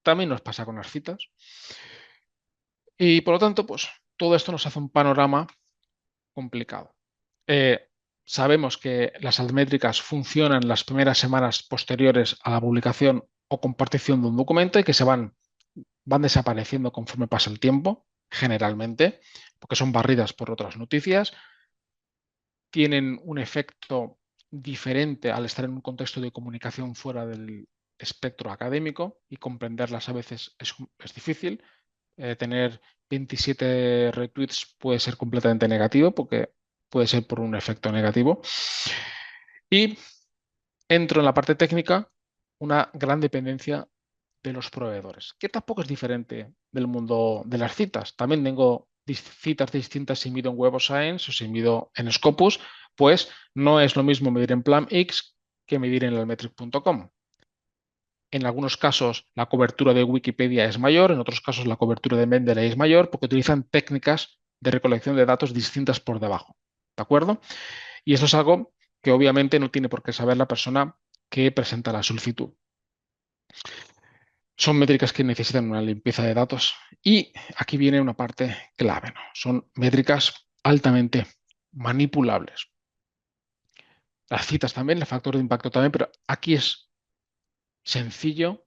También nos pasa con las citas. Y por lo tanto, pues todo esto nos hace un panorama complicado. Eh, Sabemos que las altmétricas funcionan las primeras semanas posteriores a la publicación o compartición de un documento y que van desapareciendo conforme pasa el tiempo, generalmente, porque son barridas por otras noticias. Tienen un efecto diferente al estar en un contexto de comunicación fuera del espectro académico, y comprenderlas a veces es difícil. Tener 27 retweets puede ser completamente negativo, porque puede ser por un efecto negativo. Y entro en la parte técnica, una gran dependencia de los proveedores, que tampoco es diferente del mundo de las citas. También tengo citas distintas si mido en Web of Science o si mido en Scopus, pues no es lo mismo medir en PlamX que medir en Altmetric.com. En algunos casos la cobertura de Wikipedia es mayor, en otros casos la cobertura de Mendeley es mayor, porque utilizan técnicas de recolección de datos distintas por debajo. ¿De acuerdo? Y eso es algo que obviamente no tiene por qué saber la persona que presenta la solicitud. Son métricas que necesitan una limpieza de datos, y aquí viene una parte clave, ¿no? Son métricas altamente manipulables. Las citas también, el factor de impacto también, pero aquí es sencilla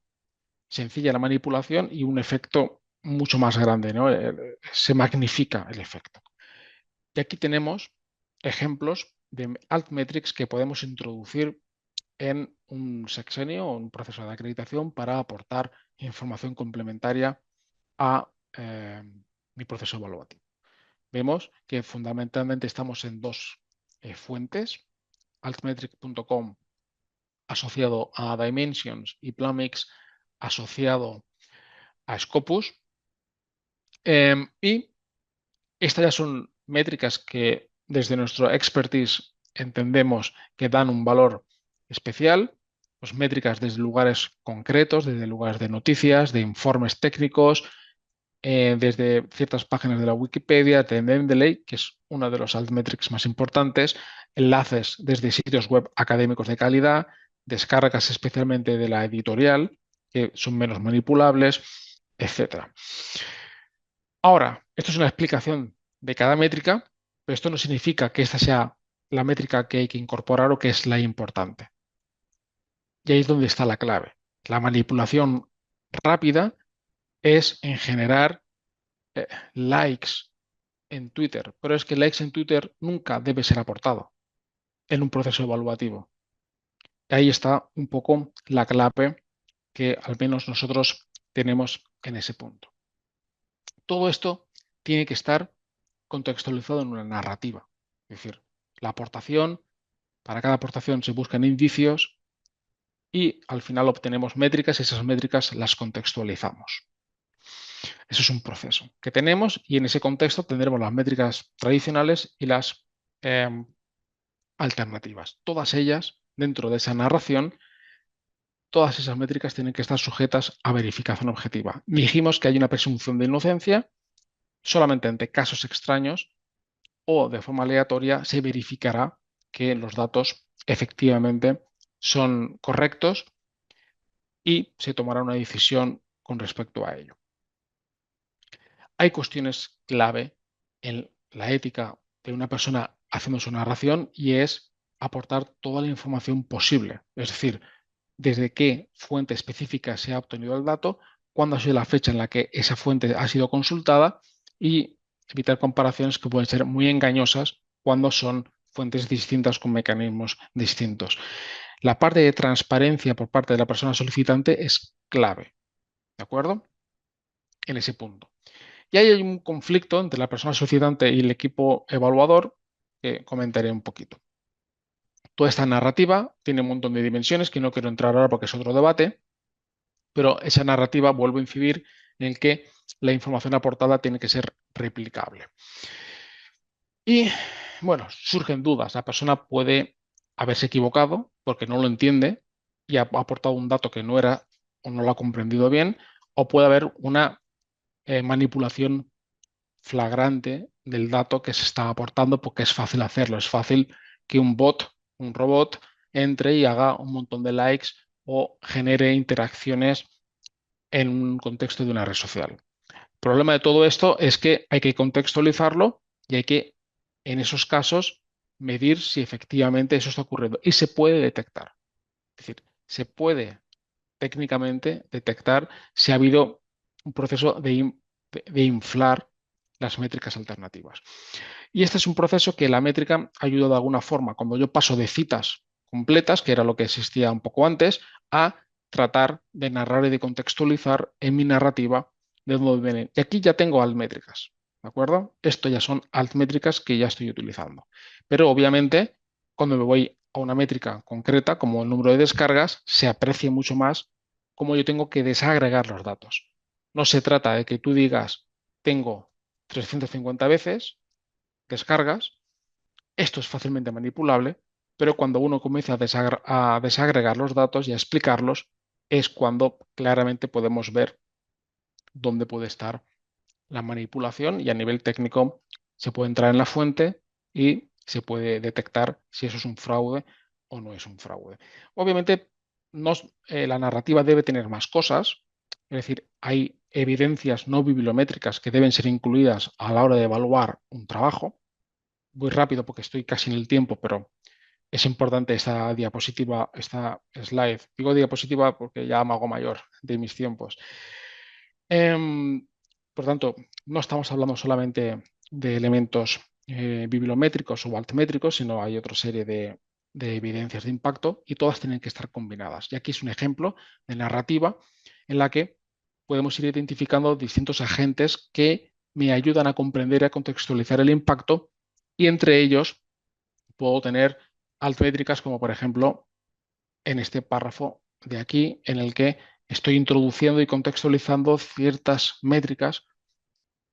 la manipulación y un efecto mucho más grande, ¿no? Se magnifica el efecto. Y aquí tenemos ejemplos de altmetrics que podemos introducir en un sexenio o un proceso de acreditación para aportar información complementaria a mi proceso evaluativo. Vemos que fundamentalmente estamos en dos fuentes: altmetric.com asociado a Dimensions y Plumix asociado a Scopus. Y estas ya son métricas que desde nuestro expertise entendemos que dan un valor especial. Pues métricas desde lugares concretos, desde lugares de noticias, de informes técnicos, desde ciertas páginas de la Wikipedia, de Mendeley, que es uno de los altmetrics más importantes, enlaces desde sitios web académicos de calidad, descargas especialmente de la editorial, que son menos manipulables, etcétera. Ahora, esto es una explicación de cada métrica, pero esto no significa que esta sea la métrica que hay que incorporar o que es la importante. Y ahí es donde está la clave. La manipulación rápida es en generar likes en Twitter, pero es que likes en Twitter nunca debe ser aportado en un proceso evaluativo. Y ahí está un poco la clave que al menos nosotros tenemos en ese punto. Todo esto tiene que estar contextualizado en una narrativa. Es decir, la aportación Para cada aportación se buscan indicios y al final obtenemos métricas y esas métricas las contextualizamos. Eso es un proceso que tenemos y en ese contexto tendremos las métricas tradicionales y las eh, alternativas. Todas ellas, dentro de esa narración, todas esas métricas tienen que estar sujetas a verificación objetiva. Dijimos que hay una presunción de inocencia, solamente ante casos extraños o de forma aleatoria se verificará que los datos efectivamente son correctos y se tomará una decisión con respecto a ello. Hay cuestiones clave en la ética de una persona haciendo su narración y es aportar toda la información posible. Es decir, desde qué fuente específica se ha obtenido el dato, cuándo ha sido la fecha en la que esa fuente ha sido consultada y evitar comparaciones que pueden ser muy engañosas cuando son fuentes distintas con mecanismos distintos. La parte de transparencia por parte de la persona solicitante es clave, ¿de acuerdo? En ese punto. Y ahí hay un conflicto entre la persona solicitante y el equipo evaluador que comentaré un poquito. Toda esta narrativa tiene un montón de dimensiones que no quiero entrar ahora porque es otro debate, pero esa narrativa vuelve a incidir en que la información aportada tiene que ser replicable. Y bueno, surgen dudas. La persona puede haberse equivocado porque no lo entiende y ha aportado un dato que no era o no lo ha comprendido bien, o puede haber una manipulación flagrante del dato que se está aportando porque es fácil hacerlo. Es fácil que un bot, un robot, entre y haga un montón de likes o genere interacciones en un contexto de una red social. El problema de todo esto es que hay que contextualizarlo y hay que, en esos casos, medir si efectivamente eso está ocurriendo. Y se puede detectar. Es decir, se puede técnicamente detectar si ha habido un proceso de inflar las métricas alternativas. Y este es un proceso que la métrica ayuda de alguna forma. Cuando yo paso de citas completas, que era lo que existía un poco antes, a tratar de narrar y de contextualizar en mi narrativa de dónde vienen. Y aquí ya tengo altmétricas, ¿de acuerdo? Esto ya son altmétricas que ya estoy utilizando. Pero obviamente, cuando me voy a una métrica concreta, como el número de descargas, se aprecia mucho más cómo yo tengo que desagregar los datos. No se trata de que tú digas, tengo 350 veces descargas. Esto es fácilmente manipulable, pero cuando uno comienza a desagregar los datos y a explicarlos, es cuando claramente podemos ver dónde puede estar la manipulación y a nivel técnico se puede entrar en la fuente y se puede detectar si eso es un fraude o no es un fraude. Obviamente, la narrativa debe tener más cosas, es decir, hay evidencias no bibliométricas que deben ser incluidas a la hora de evaluar un trabajo. Voy rápido porque estoy casi en el tiempo, pero es importante esta diapositiva, esta slide. Digo diapositiva porque ya me hago mayor de mis tiempos. Em, por tanto, no estamos hablando solamente de elementos bibliométricos o altmétricos, sino hay otra serie de evidencias de impacto y todas tienen que estar combinadas. Y aquí es un ejemplo de narrativa en la que podemos ir identificando distintos agentes que me ayudan a comprender y a contextualizar el impacto y entre ellos puedo tener altmétricas como por ejemplo en este párrafo de aquí en el que estoy introduciendo y contextualizando ciertas métricas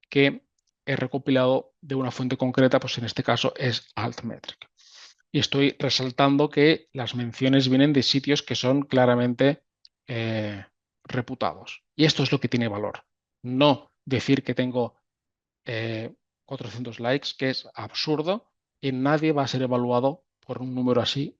que he recopilado de una fuente concreta, pues en este caso es Altmetric. Y estoy resaltando que las menciones vienen de sitios que son claramente eh, reputados. Y esto es lo que tiene valor. No decir que tengo 400 likes, que es absurdo, y nadie va a ser evaluado por un número así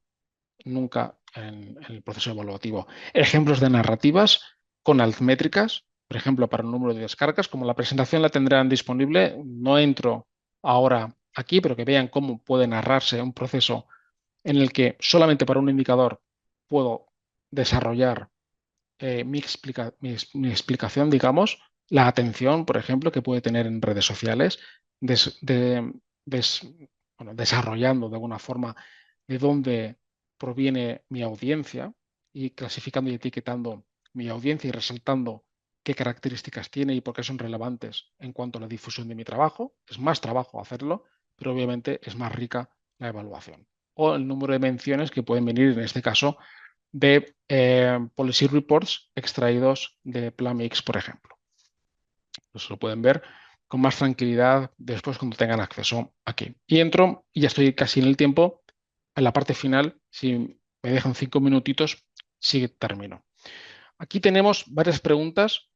nunca en el proceso evaluativo. Ejemplos de narrativas con altmétricas, por ejemplo, para un número de descargas, como la presentación la tendrán disponible, no entro ahora aquí, pero que vean cómo puede narrarse un proceso en el que solamente para un indicador puedo desarrollar mi explicación, digamos, la atención, por ejemplo, que puede tener en redes sociales, des- de- des- bueno, desarrollando de alguna forma de dónde proviene mi audiencia y clasificando y etiquetando mi audiencia y resaltando qué características tiene y por qué son relevantes en cuanto a la difusión de mi trabajo. Es más trabajo hacerlo, pero obviamente es más rica la evaluación. o el número de menciones que pueden venir, en este caso, de policy reports extraídos de Planmix, por ejemplo. Eso lo pueden ver con más tranquilidad después cuando tengan acceso aquí. Y entro, y ya estoy casi en el tiempo, en la parte final. Si me dejan 5 minutitos, sí termino. Aquí tenemos varias preguntas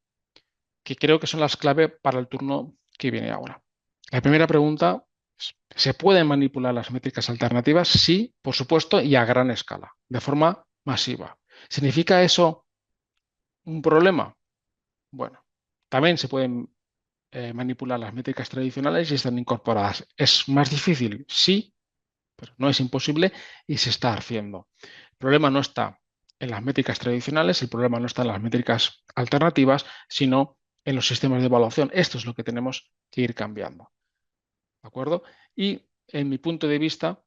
que creo que son las clave para el turno que viene ahora. La primera pregunta es, ¿se pueden manipular las métricas alternativas? Sí, por supuesto, y a gran escala, de forma masiva. ¿Significa eso un problema? Bueno, también se pueden manipular las métricas tradicionales y están incorporadas. ¿Es más difícil? Sí, pero no es imposible y se está haciendo. El problema no está en las métricas tradicionales, el problema no está en las métricas alternativas, sino en los sistemas de evaluación. Esto es lo que tenemos que ir cambiando. ¿De acuerdo? Y en mi punto de vista,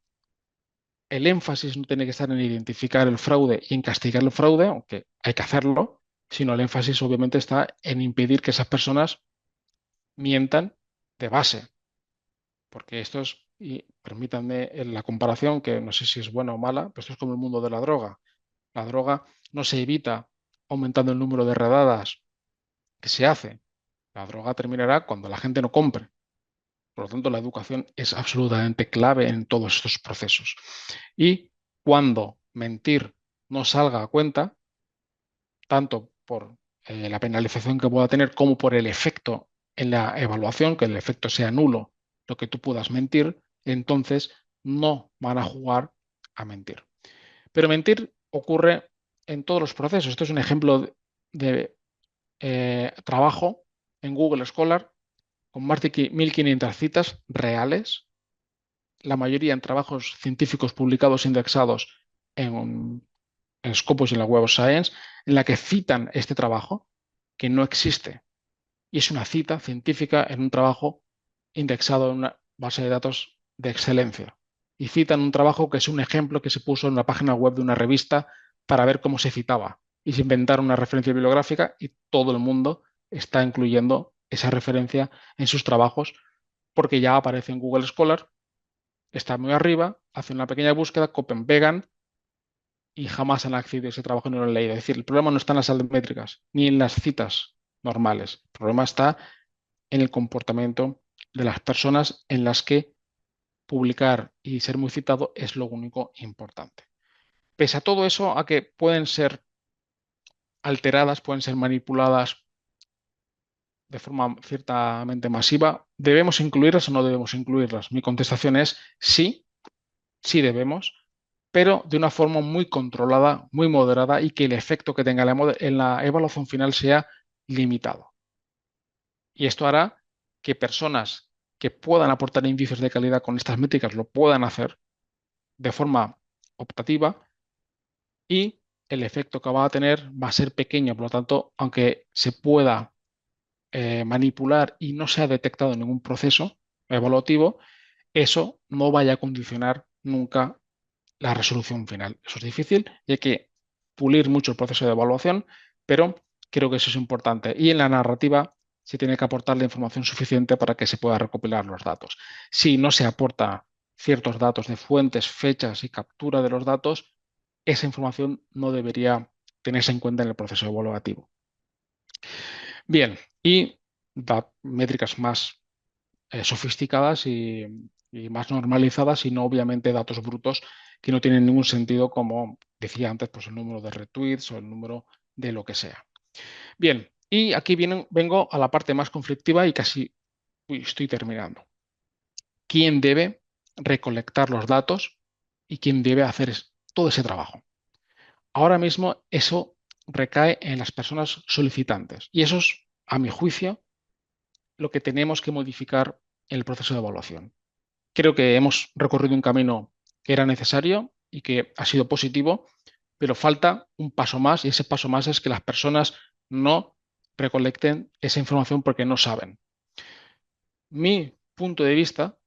el énfasis no tiene que estar en identificar el fraude y en castigar el fraude, aunque hay que hacerlo, sino el énfasis obviamente está en impedir que esas personas mientan de base, porque esto es, y permítanme la comparación, que no sé si es buena o mala, pero esto es como el mundo de la droga. La droga no se evita aumentando el número de redadas que se hace. La droga terminará cuando la gente no compre. Por lo tanto, la educación es absolutamente clave en todos estos procesos. Y cuando mentir no salga a cuenta, tanto por la penalización que pueda tener como por el efecto en la evaluación, que el efecto sea nulo, lo que tú puedas mentir, entonces no van a jugar a mentir. Pero mentir ocurre en todos los procesos. Esto es un ejemplo de trabajo en Google Scholar con más de 1.500 citas reales, la mayoría en trabajos científicos publicados indexados en Scopus y en la Web of Science, en la que citan este trabajo, que no existe. Y es una cita científica en un trabajo indexado en una base de datos de excelencia. Y citan un trabajo que es un ejemplo que se puso en una página web de una revista para ver cómo se citaba. Y se inventaron una referencia bibliográfica y todo el mundo está incluyendo esa referencia en sus trabajos porque ya aparece en Google Scholar, está muy arriba, hace una pequeña búsqueda, copian, pegan y jamás han accedido a ese trabajo y no lo han leído. Es decir, el problema no está en las métricas ni en las citas normales. El problema está en el comportamiento de las personas en las que publicar y ser muy citado es lo único importante. Pese a todo eso, a que pueden ser alteradas, pueden ser manipuladas de forma ciertamente masiva, ¿debemos incluirlas o no debemos incluirlas? Mi contestación es sí, sí debemos, pero de una forma muy controlada, muy moderada y que el efecto que tenga en la evaluación final sea limitado. Y esto hará que personas que puedan aportar indicios de calidad con estas métricas lo puedan hacer de forma optativa y el efecto que va a tener va a ser pequeño. Por lo tanto, aunque se pueda manipular y no se ha detectado ningún proceso evaluativo, eso no vaya a condicionar nunca la resolución final. Eso es difícil y hay que pulir mucho el proceso de evaluación, pero creo que eso es importante. Y en la narrativa se tiene que aportar la información suficiente para que se pueda recopilar los datos. Si no se aporta ciertos datos de fuentes, fechas y captura de los datos, esa información no debería tenerse en cuenta en el proceso evaluativo. Bien, y métricas más sofisticadas y más normalizadas y no obviamente datos brutos que no tienen ningún sentido, como decía antes, pues el número de retweets o el número de lo que sea. Bien, y aquí vengo a la parte más conflictiva y casi estoy terminando. ¿Quién debe recolectar los datos y quién debe hacer todo ese trabajo? Ahora mismo eso recae en las personas solicitantes y eso es, a mi juicio, lo que tenemos que modificar en el proceso de evaluación. Creo que hemos recorrido un camino que era necesario y que ha sido positivo, pero falta un paso más y ese paso más es que las personas no recolecten esa información porque no saben. Mi punto de vista,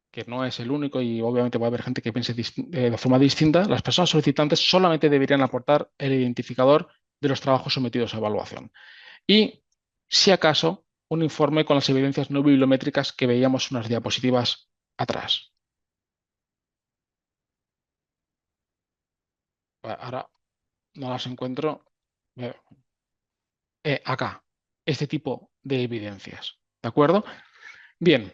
que no es el único y obviamente va a haber gente que piense de forma distinta, las personas solicitantes solamente deberían aportar el identificador de los trabajos sometidos a evaluación. Y, si acaso, un informe con las evidencias no bibliométricas que veíamos en unas diapositivas atrás. Ahora no las encuentro. eh, Acá, este tipo de evidencias. ¿De acuerdo? Bien,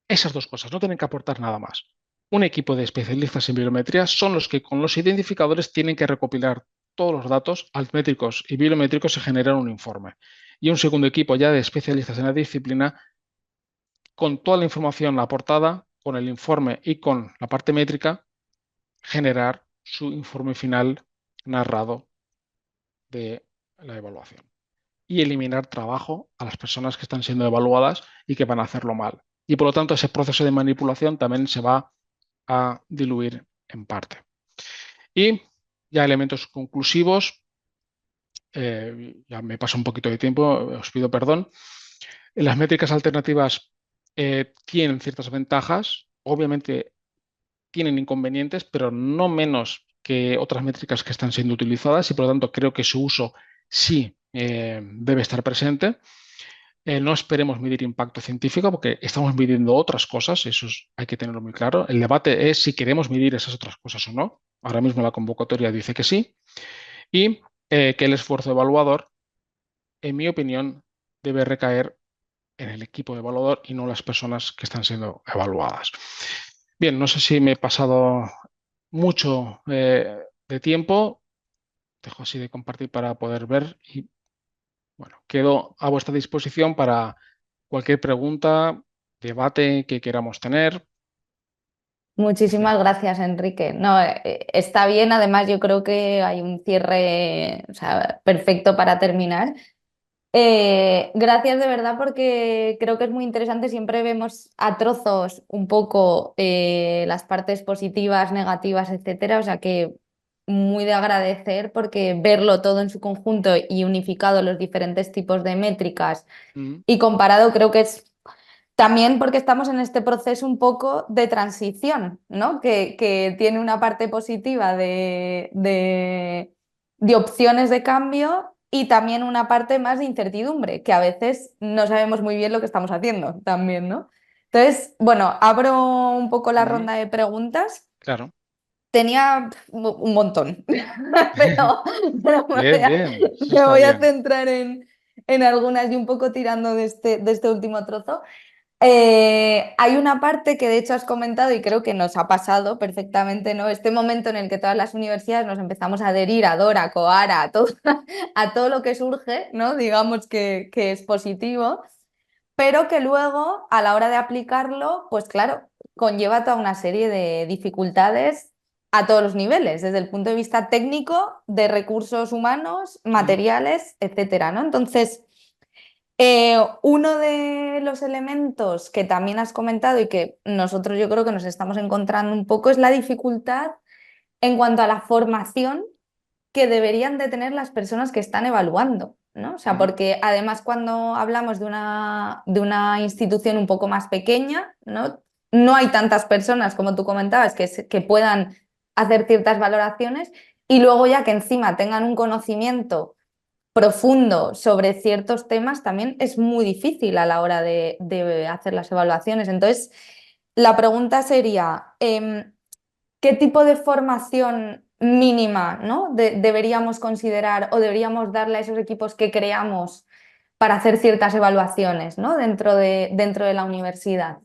esas dos cosas no tienen que aportar nada más. Un equipo de especialistas en biometría son los que con los identificadores tienen que recopilar todos los datos altmétricos y biométricos y generar un informe. Y un segundo equipo ya de especialistas en la disciplina con toda la información aportada, con el informe y con la parte métrica, generar su informe final narrado de la evaluación y eliminar trabajo a las personas que están siendo evaluadas y que van a hacerlo mal. Y por lo tanto, ese proceso de manipulación también se va a diluir en parte. Y ya elementos conclusivos, ya me pasa un poquito de tiempo, os pido perdón. Las métricas alternativas tienen ciertas ventajas, obviamente tienen inconvenientes, pero no menos que otras métricas que están siendo utilizadas y por lo tanto creo que su uso sí debe estar presente. No esperemos medir impacto científico porque estamos midiendo otras cosas, hay que tenerlo muy claro. El debate es si queremos medir esas otras cosas o no. Ahora mismo la convocatoria dice que sí y que el esfuerzo evaluador, en mi opinión, debe recaer en el equipo evaluador y no las personas que están siendo evaluadas. Bien, no sé si me he pasado mucho de tiempo. Dejo así de compartir para poder ver y bueno, quedo a vuestra disposición para cualquier pregunta, debate que queramos tener. Muchísimas gracias, Enrique. No, está bien, además yo creo que hay un cierre, o sea, perfecto para terminar. Gracias de verdad porque creo que es muy interesante. Siempre vemos a trozos un poco las partes positivas, negativas, etcétera. O sea que muy de agradecer porque verlo todo en su conjunto y unificado los diferentes tipos de métricas Mm, y comparado creo que es también porque estamos en este proceso un poco de transición, ¿no? Que tiene una parte positiva de opciones de cambio y también una parte más de incertidumbre, que a veces no sabemos muy bien lo que estamos haciendo también, ¿no? Entonces, bueno, abro un poco la mm, ronda de preguntas. claro. Tenía un montón, pero Bien, bien, eso me está voy a bien. centrar en algunas y un poco tirando de este último trozo. Hay una parte que de hecho has comentado y creo que nos ha pasado perfectamente, ¿no? Este momento en el que todas las universidades nos empezamos a adherir a Dora, Coara, a todo lo que surge, ¿no? Digamos que es positivo, pero que luego a la hora de aplicarlo, pues claro, conlleva toda una serie de dificultades a todos los niveles, desde el punto de vista técnico, de recursos humanos, Mm, materiales, etcétera, ¿no? Entonces, uno de los elementos que también has comentado y que nosotros yo creo que nos estamos encontrando un poco es la dificultad en cuanto a la formación que deberían de tener las personas que están evaluando, ¿no? O sea, mm, porque además cuando hablamos de una institución un poco más pequeña, ¿no? No hay tantas personas, como tú comentabas, que puedan hacer ciertas valoraciones y luego ya que encima tengan un conocimiento profundo sobre ciertos temas también es muy difícil a la hora de hacer las evaluaciones. Entonces, la pregunta sería, ¿qué tipo de formación mínima, ¿no? deberíamos considerar o deberíamos darle a esos equipos que creamos para hacer ciertas evaluaciones, ¿no? Dentro de la universidad?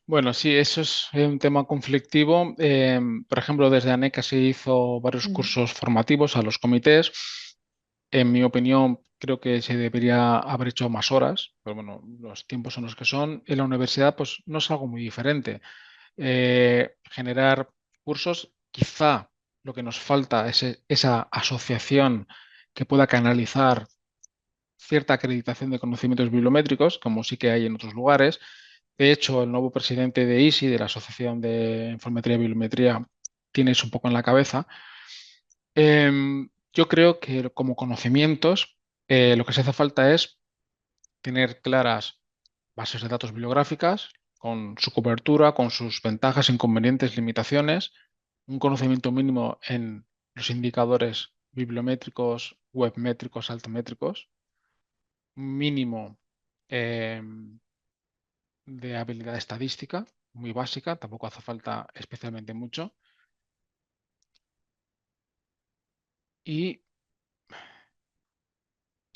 bueno, sí, eso es un tema conflictivo. Por ejemplo, desde ANECA se hizo varios Mm. cursos formativos a los comités. En mi opinión, creo que se debería haber hecho más horas, pero bueno, los tiempos son los que son. En la universidad, pues no es algo muy diferente. Generar cursos, quizá lo que nos falta es esa asociación que pueda canalizar cierta acreditación de conocimientos bibliométricos, como sí que hay en otros lugares. De hecho, el nuevo presidente de ISI, de la Asociación de Informática y Bibliometría, tiene eso un poco en la cabeza. Yo creo que como conocimientos, lo que se hace falta es tener claras bases de datos bibliográficas, con su cobertura, con sus ventajas, inconvenientes, limitaciones, un conocimiento mínimo en los indicadores bibliométricos, webmétricos, altimétricos, un mínimo de habilidad estadística muy básica, tampoco hace falta especialmente mucho. Y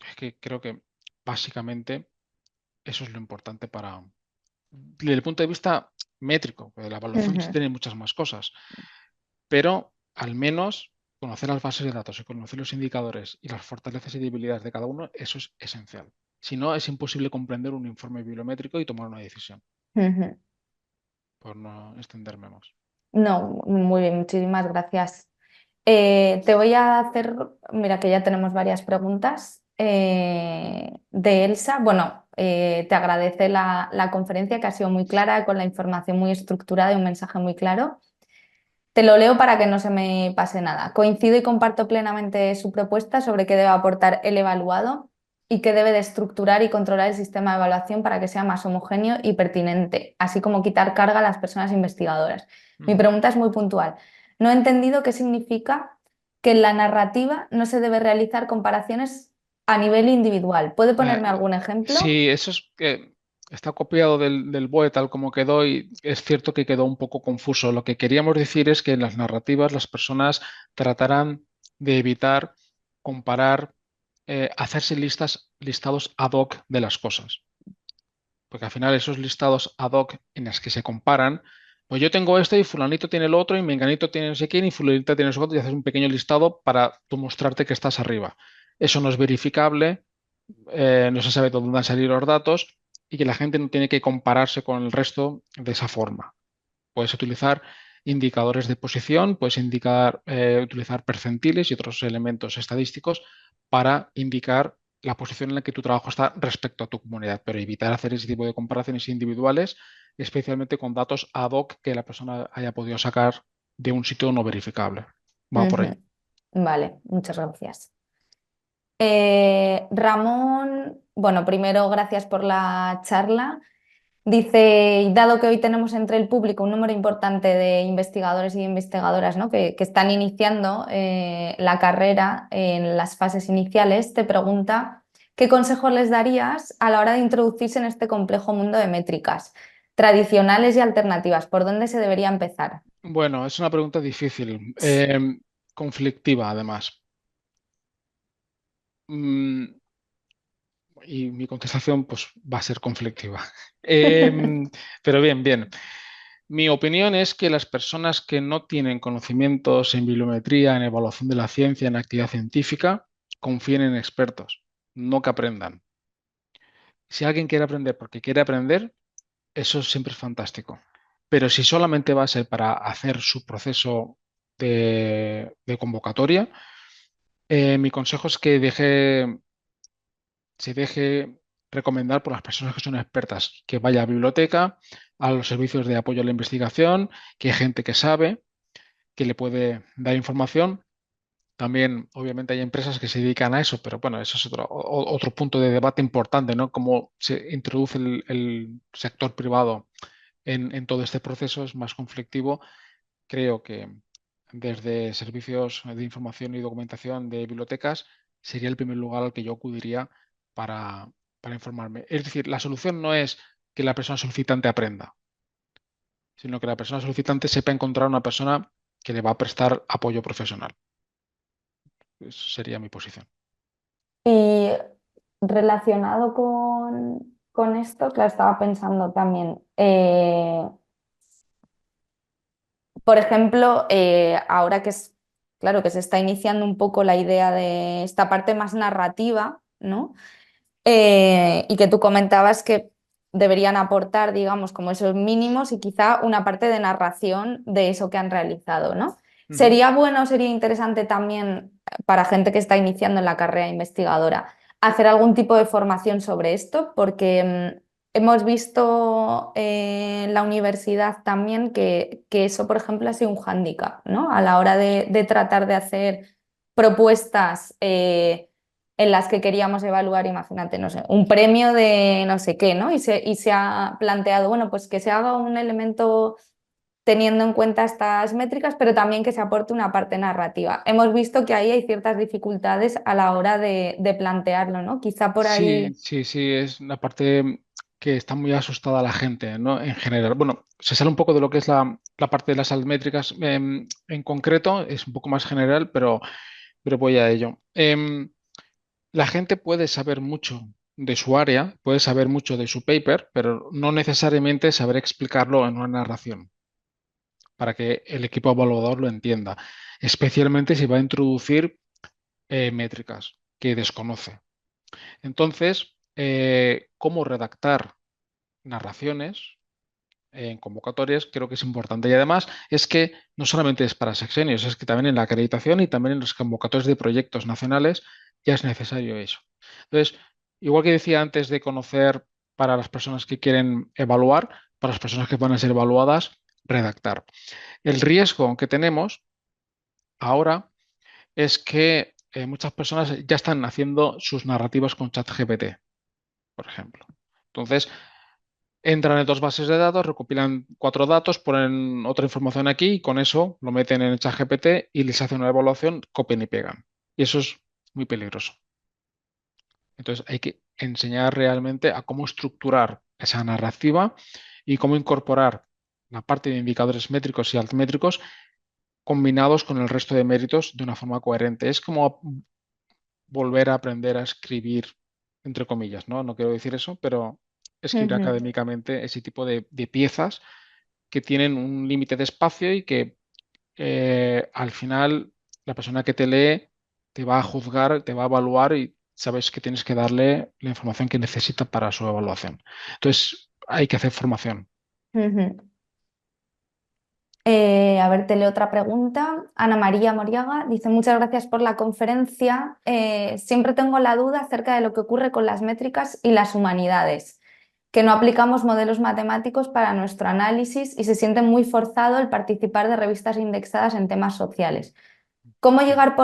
es que creo que básicamente eso es lo importante desde el punto de vista métrico, porque la evaluación sí Ujú, tiene muchas más cosas, pero al menos conocer las bases de datos y conocer los indicadores y las fortalezas y debilidades de cada uno, eso es esencial. Si no, es imposible comprender un informe bibliométrico y tomar una decisión, ujú. por no extenderme más. No, muy bien, muchísimas gracias. Te voy a hacer, mira que ya tenemos varias preguntas de Elsa. Bueno, te agradece la conferencia que ha sido muy clara, con la información muy estructurada y un mensaje muy claro. Te lo leo para que no se me pase nada. Coincido y comparto plenamente su propuesta sobre qué debe aportar el evaluado y qué debe de estructurar y controlar el sistema de evaluación para que sea más homogéneo y pertinente, así como quitar carga a las personas investigadoras. Mi Ujú. pregunta es muy puntual. No he entendido qué significa que en la narrativa no se debe realizar comparaciones a nivel individual. ¿Puede Eh, ponerme algún ejemplo? sí, eso es que está copiado del BOE tal como quedó y es cierto que quedó un poco confuso. Lo que queríamos decir es que en las narrativas las personas tratarán de evitar comparar, hacerse listados ad hoc de las cosas. Porque al final esos listados ad hoc en las que se comparan, pues yo tengo esto y fulanito tiene el otro y menganito tiene no sé quién y fulanito tiene no sé cuánto y haces un pequeño listado para tú mostrarte que estás arriba. Eso no es verificable, no se sabe de dónde van a salir los datos y que la gente no tiene que compararse con el resto de esa forma. Puedes utilizar indicadores de posición, puedes utilizar percentiles y otros elementos estadísticos para indicar la posición en la que tu trabajo está respecto a tu comunidad, pero evitar hacer ese tipo de comparaciones individuales, especialmente con datos ad hoc que la persona haya podido sacar de un sitio no verificable. Va por ahí. Ujú. Vale, muchas gracias. Ramón, bueno, primero gracias por la charla. Dice, y dado que hoy tenemos entre el público un número importante de investigadores y investigadoras, ¿no? que están iniciando la carrera en las fases iniciales, te pregunta, ¿qué consejos les darías a la hora de introducirse en este complejo mundo de métricas tradicionales y alternativas? ¿Por dónde se debería empezar? Bueno, es una pregunta difícil, conflictiva además. Mm, y mi contestación pues va a ser conflictiva. Pero bien, bien. Mi opinión es que las personas que no tienen conocimientos en bibliometría, en evaluación de la ciencia, en actividad científica, confíen en expertos, no que aprendan. Si alguien quiere aprender porque quiere aprender, eso siempre es fantástico. Pero si solamente va a ser para hacer su proceso de convocatoria, mi consejo es que se deje recomendar por las personas que son expertas, que vaya a biblioteca, a los servicios de apoyo a la investigación, que hay gente que sabe, que le puede dar información. También, obviamente, hay empresas que se dedican a eso, pero bueno, eso es otro punto de debate importante, ¿no? Cómo se introduce el sector privado en todo este proceso es más conflictivo. Creo que desde servicios de información y documentación de bibliotecas sería el primer lugar al que yo acudiría para, para informarme. Es decir, la solución no es que la persona solicitante aprenda, sino que la persona solicitante sepa encontrar una persona que le va a prestar apoyo profesional. Esa sería mi posición. Y relacionado con esto, claro, estaba pensando también, por ejemplo, ahora que es, claro, que se está iniciando un poco la idea de esta parte más narrativa, ¿no? Y que tú comentabas que deberían aportar, digamos, como esos mínimos y quizá una parte de narración de eso que han realizado, ¿no? Ujú. Sería bueno, sería interesante también para gente que está iniciando en la carrera investigadora hacer algún tipo de formación sobre esto, porque hemos visto en la universidad también que eso, por ejemplo, ha sido un hándicap, ¿no? A la hora de tratar de hacer propuestas. En las que queríamos evaluar, imagínate, no sé, un premio de no sé qué, ¿no? Y se ha planteado, bueno, pues que se haga un elemento teniendo en cuenta estas métricas, pero también que se aporte una parte narrativa. Hemos visto que ahí hay ciertas dificultades a la hora de plantearlo, ¿no? Quizá por Sí, ahí. sí, sí, es una parte. que está muy asustada la gente, ¿no? En general. Bueno, se sale un poco de lo que es la parte de las altmétricas en concreto, es un poco más general, pero voy a ello. La gente puede saber mucho de su área, puede saber mucho de su paper, pero no necesariamente saber explicarlo en una narración para que el equipo evaluador lo entienda, especialmente si va a introducir métricas que desconoce. Entonces, cómo redactar narraciones en convocatorias creo que es importante. Y además es que no solamente es para sexenios, es que también en la acreditación y también en los convocatorios de proyectos nacionales ya es necesario eso. Entonces, igual que decía antes de conocer para las personas que quieren evaluar, para las personas que van a ser evaluadas, redactar. El riesgo que tenemos ahora es que muchas personas ya están haciendo sus narrativas con ChatGPT, por ejemplo. Entonces, entran en dos bases de datos, recopilan cuatro datos, ponen otra información aquí y con eso lo meten en el ChatGPT y les hacen una evaluación, copian y pegan. Y eso es muy peligroso. Entonces hay que enseñar realmente a cómo estructurar esa narrativa y cómo incorporar la parte de indicadores métricos y altmétricos combinados con el resto de méritos de una forma coherente. Es como volver a aprender a escribir, entre comillas, ¿no? No quiero decir eso, pero escribir Ujú, académicamente ese tipo de piezas que tienen un límite de espacio y que al final la persona que te lee te va a juzgar, te va a evaluar y sabes que tienes que darle la información que necesita para su evaluación. Entonces, hay que hacer formación. ujú. A ver, te leo otra pregunta. Ana María Moriaga dice, muchas gracias por la conferencia. Siempre tengo la duda acerca de lo que ocurre con las métricas y las humanidades, que no aplicamos modelos matemáticos para nuestro análisis y se siente muy forzado el participar de revistas indexadas en temas sociales. ¿Cómo llegar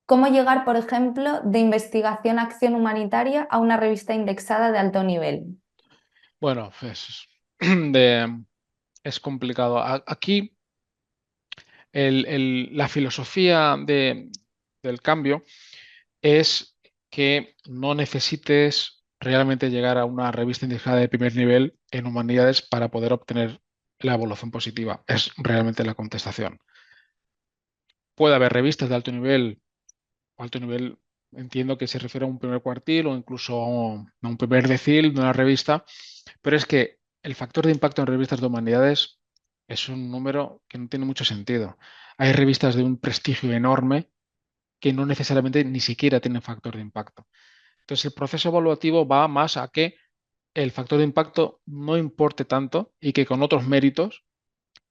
cómo llegar, por ejemplo, de investigación acción humanitaria a una revista indexada de alto nivel? Bueno, de- es complicado. Aquí la filosofía del cambio es que no necesites realmente llegar a una revista indexada de primer nivel en humanidades para poder obtener la evaluación positiva. Es realmente la contestación. Puede haber revistas de alto nivel entiendo que se refiere a un primer cuartil o incluso a un primer decil de una revista, pero es que el factor de impacto en revistas de humanidades es un número que no tiene mucho sentido. Hay revistas de un prestigio enorme que no necesariamente ni siquiera tienen factor de impacto. Entonces, el proceso evaluativo va más a que el factor de impacto no importe tanto y que con otros méritos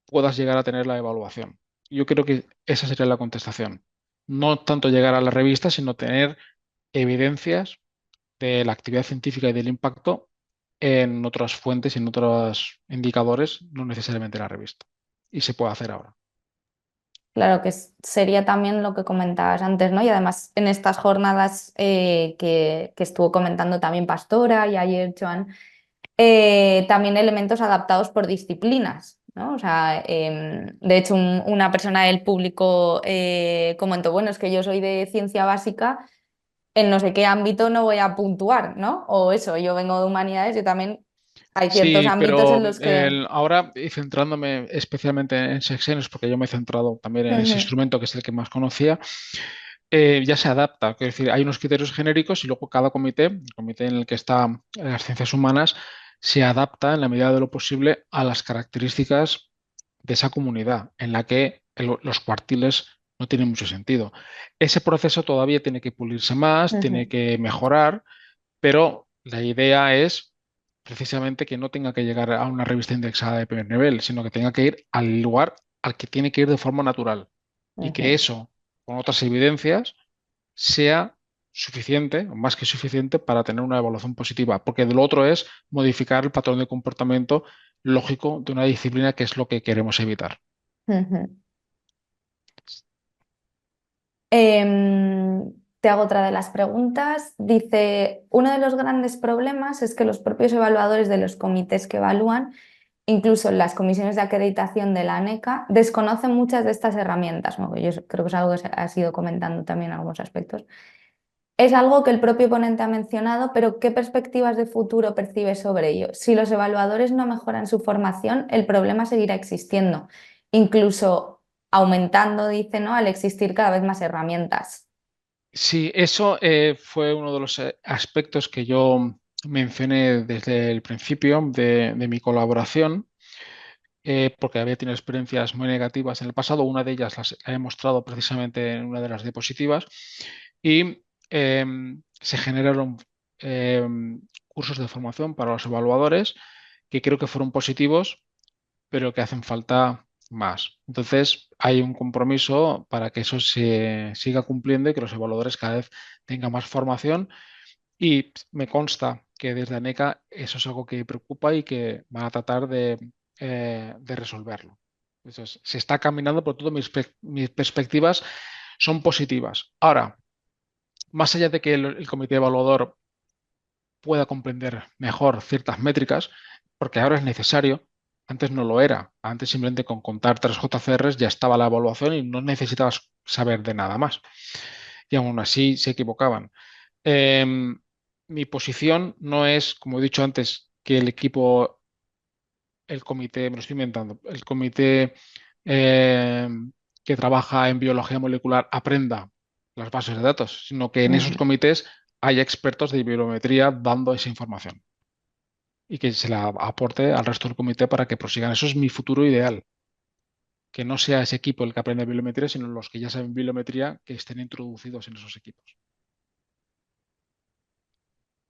puedas llegar a tener la evaluación. Yo creo que esa sería la contestación. No tanto llegar a la revista, sino tener evidencias de la actividad científica y del impacto en otras fuentes, en otros indicadores, no necesariamente en la revista. Y se puede hacer ahora. Claro que sería también lo que comentabas antes, ¿no? Y además en estas jornadas que estuvo comentando también Pastora y ayer Joan, también elementos adaptados por disciplinas, ¿no? O sea, de hecho una persona del público comentó, bueno, es que yo soy de ciencia básica, en no sé qué ámbito no voy a puntuar, ¿no? O eso, yo vengo de humanidades, yo también hay ciertos Sí, ámbitos pero en los que... ahora y centrándome especialmente en sexenios, porque yo me he centrado también en ese Ujú, instrumento que es el que más conocía, ya se adapta. Quiero decir, hay unos criterios genéricos y luego cada comité, el comité en el que están las ciencias humanas, se adapta en la medida de lo posible a las características de esa comunidad en la que los cuartiles no tienen mucho sentido. Ese proceso todavía tiene que pulirse más, tiene ujú, que mejorar, pero la idea es precisamente que no tenga que llegar a una revista indexada de primer nivel, sino que tenga que ir al lugar al que tiene que ir de forma natural y que ujú, eso, con otras evidencias, sea suficiente, o más que suficiente, para tener una evaluación positiva, porque de lo otro es modificar el patrón de comportamiento lógico de una disciplina que es lo que queremos evitar. ujú. Te hago otra de las preguntas. Dice, uno de los grandes problemas es que los propios evaluadores de los comités que evalúan, incluso en las comisiones de acreditación de la ANECA, desconocen muchas de estas herramientas, ¿no? Yo creo que es algo que se ha sido comentando también en algunos aspectos. es algo que el propio ponente ha mencionado, pero ¿qué perspectivas de futuro percibe sobre ello? Si los evaluadores no mejoran su formación, el problema seguirá existiendo, incluso aumentando, dice, ¿no? Al existir cada vez más herramientas. Sí, eso fue uno de los aspectos que yo mencioné desde el principio de mi colaboración, porque había tenido experiencias muy negativas en el pasado. Una de ellas la he mostrado precisamente en una de las diapositivas y se generaron cursos de formación para los evaluadores que creo que fueron positivos, pero que hacen falta más. Entonces, hay un compromiso para que eso se siga cumpliendo y que los evaluadores cada vez tengan más formación. Y me consta que desde ANECA eso es algo que preocupa y que van a tratar de resolverlo. Entonces, se está caminando, por todo mis perspectivas son positivas. Ahora, más allá de que el comité evaluador pueda comprender mejor ciertas métricas, porque ahora es necesario. Antes no lo era. Antes simplemente con contar 3 JCRs ya estaba la evaluación y no necesitabas saber de nada más. Y aún así se equivocaban. Em, Mi posición no es, como he dicho antes, que el equipo, el comité, me lo estoy inventando, el comité que trabaja en biología molecular aprenda las bases de datos, sino que en esos Ujú. comités haya expertos de bibliometría dando esa información y que se la aporte al resto del comité para que prosigan. Eso es mi futuro ideal, que no sea ese equipo el que aprende bibliometría, sino los que ya saben bibliometría que estén introducidos en esos equipos.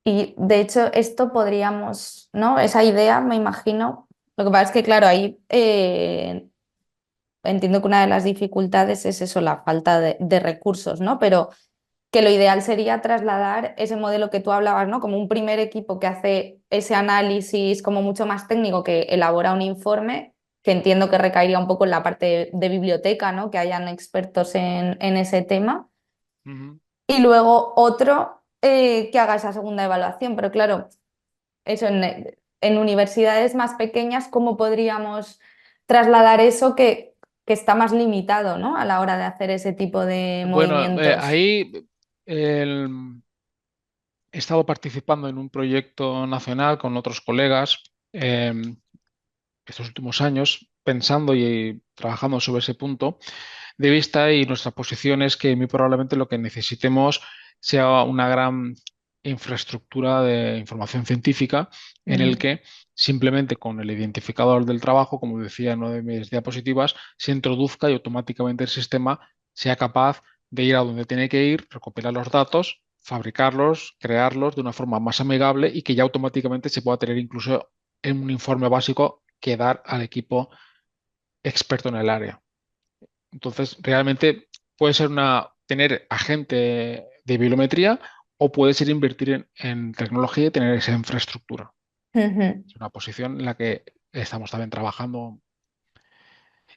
Y de hecho, esto podríamos, ¿no? Esa idea, me imagino. Lo que pasa es que, claro, ahí entiendo que una de las dificultades es eso, la falta de recursos, ¿no? Pero que lo ideal sería trasladar ese modelo que tú hablabas, ¿no? Como un primer equipo que hace ese análisis como mucho más técnico, que elabora un informe, que entiendo que recaería un poco en la parte de biblioteca, ¿no? Que hayan expertos en ese tema. Ujú. Y luego otro que haga esa segunda evaluación. Pero claro, eso en universidades más pequeñas, ¿cómo podríamos trasladar eso que está más limitado, ¿no? A la hora de hacer ese tipo de Bueno, movimientos? ahí he estado participando en un proyecto nacional con otros colegas estos últimos años, pensando y trabajando sobre ese punto de vista, y nuestra posición es que muy probablemente lo que necesitemos sea una gran infraestructura de información científica en el Ujú. que simplemente con el identificador del trabajo, como decía en una de mis diapositivas, se introduzca y automáticamente el sistema sea capaz de ir a donde tiene que ir, recopilar los datos, fabricarlos, crearlos de una forma más amigable y que ya automáticamente se pueda tener incluso en un informe básico que dar al equipo experto en el área. Entonces, realmente puede ser tener agente de bibliometría o puede ser invertir en tecnología y tener esa infraestructura. Ujú. Es una posición en la que estamos también trabajando.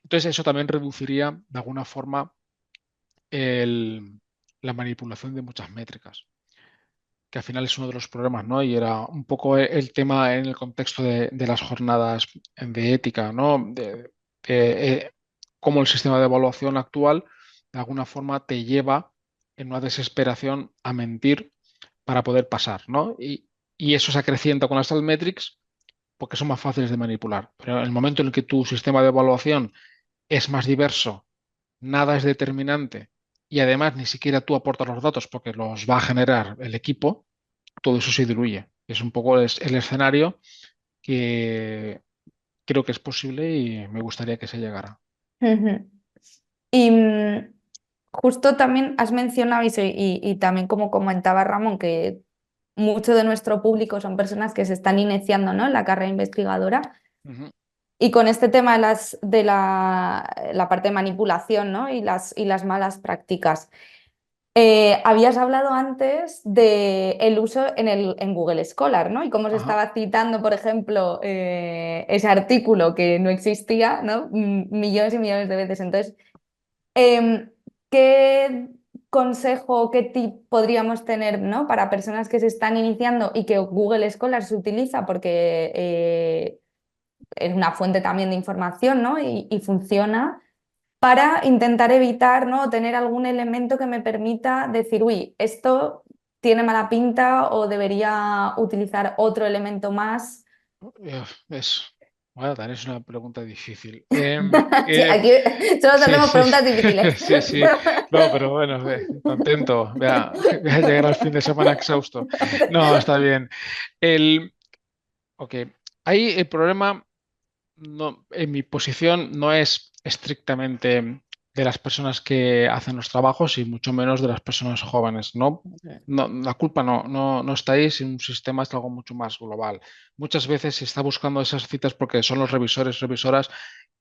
Entonces, eso también reduciría de alguna forma la manipulación de muchas métricas, que al final es uno de los problemas, ¿no? Y era un poco el tema en el contexto de las jornadas de ética, ¿no? Cómo el sistema de evaluación actual de alguna forma te lleva en una desesperación a mentir para poder pasar, ¿no? Y eso se acrecienta con las altmetrics porque son más fáciles de manipular. Pero en el momento en el que tu sistema de evaluación es más diverso, nada es determinante y además ni siquiera tú aportas los datos porque los va a generar el equipo, todo eso se diluye. Es un poco el escenario que creo que es posible y me gustaría que se llegara. Ujú. Y justo también has mencionado, y también como comentaba Ramón, que mucho de nuestro público son personas que se están iniciando, ¿no? En la carrera investigadora. Ujú, Y con este tema de la parte de manipulación, ¿no? Y las malas prácticas. Habías hablado antes del uso en Google Scholar, ¿no? Y cómo se ajá. estaba citando, por ejemplo, ese artículo que no existía, ¿no? Millones y millones de veces. Entonces, Em, ¿qué consejo, qué tip podríamos tener, ¿no? Para personas que se están iniciando y que Google Scholar se utiliza porque es una fuente también de información, ¿no? Y funciona para intentar evitar, ¿no? Tener algún elemento que me permita decir, uy, esto. tiene mala pinta o debería utilizar otro elemento más? Es, bueno, también es una pregunta difícil. Sí, aquí solo te Sí, hacemos sí, preguntas difíciles. sí, sí. No, pero bueno, contento. Voy a llegar al fin de semana exhausto. No, está bien. El, ok, ahí el problema no, en mi posición no es estrictamente de las personas que hacen los trabajos y mucho menos de las personas jóvenes. No, no, la culpa no está ahí, si un sistema es algo mucho más global. Muchas veces se está buscando esas citas porque son los revisores, revisoras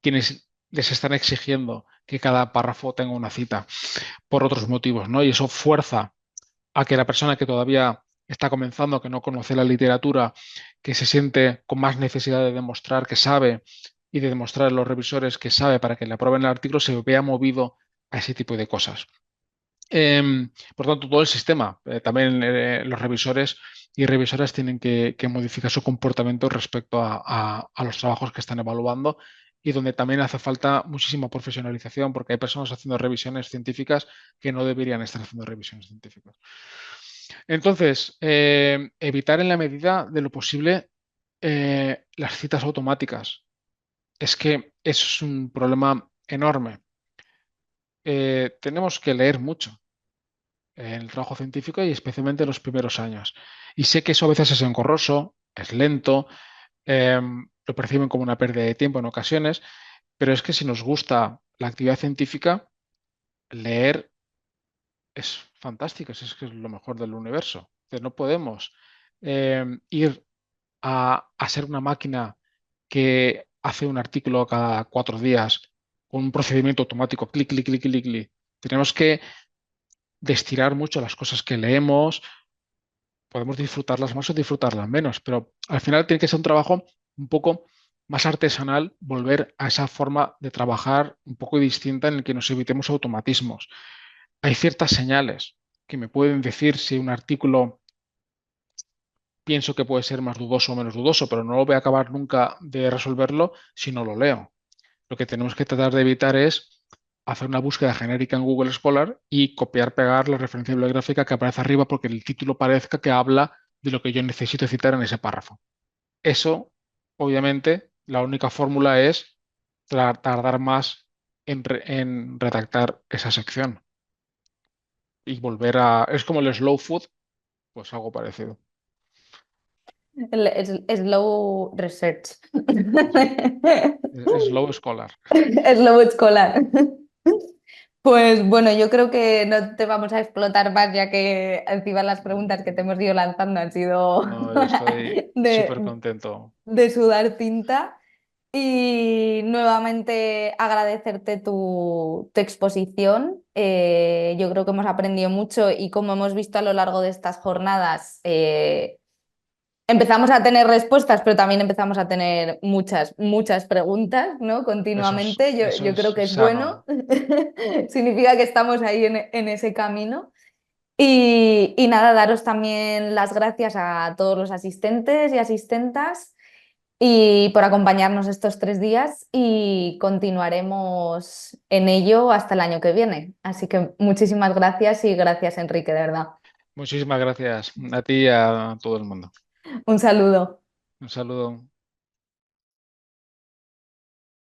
quienes les están exigiendo que cada párrafo tenga una cita por otros motivos, ¿no? Y eso fuerza a que la persona que todavía está comenzando, que no conoce la literatura, que se siente con más necesidad de demostrar que sabe y de demostrar a los revisores que sabe para que le aprueben el artículo, se vea movido a ese tipo de cosas. Por tanto, todo el sistema, también los revisores y revisoras tienen que modificar su comportamiento respecto a los trabajos que están evaluando y donde también hace falta muchísima profesionalización porque hay personas haciendo revisiones científicas que no deberían estar haciendo revisiones científicas. Entonces, evitar en la medida de lo posible las citas automáticas. Es que eso es un problema enorme. Tenemos que leer mucho en el trabajo científico y especialmente en los primeros años. Y sé que eso a veces es engorroso, es lento, lo perciben como una pérdida de tiempo en ocasiones, pero es que si nos gusta la actividad científica, leer es fantástico, es que es lo mejor del universo. Entonces, no podemos ir a ser una máquina que hace un artículo cada 4 días con un procedimiento automático, clic, clic, clic, clic, clic. Tenemos que destilar mucho las cosas que leemos, podemos disfrutarlas más o disfrutarlas menos, pero al final tiene que ser un trabajo un poco más artesanal, volver a esa forma de trabajar un poco distinta en el que nos evitemos automatismos. Hay ciertas señales que me pueden decir si un artículo pienso que puede ser más dudoso o menos dudoso, pero no lo voy a acabar nunca de resolverlo si no lo leo. Lo que tenemos que tratar de evitar es hacer una búsqueda genérica en Google Scholar y copiar, pegar la referencia bibliográfica que aparece arriba porque el título parezca que habla de lo que yo necesito citar en ese párrafo. Eso, obviamente, la única fórmula es tardar más en redactar esa sección y volver a... Es como el slow food, pues algo parecido. Slow research. Slow Scholar. Slow escolar. Pues bueno, yo creo que no te vamos a explotar más, ya que encima las preguntas que te hemos ido lanzando han sido No, yo estoy súper de, contento. de sudar tinta. Y nuevamente agradecerte tu exposición. Yo creo que hemos aprendido mucho y como hemos visto a lo largo de estas jornadas, empezamos a tener respuestas, pero también empezamos a tener muchas, muchas preguntas, ¿no? Continuamente. Eso Yo creo es que es bueno. sano. Significa que estamos ahí en ese camino. Y nada, daros también las gracias a todos los asistentes y asistentas y por acompañarnos estos 3 días y continuaremos en ello hasta el año que viene. Así que muchísimas gracias y gracias, Enrique, de verdad. Muchísimas gracias a ti y a todo el mundo. Un saludo. Un saludo.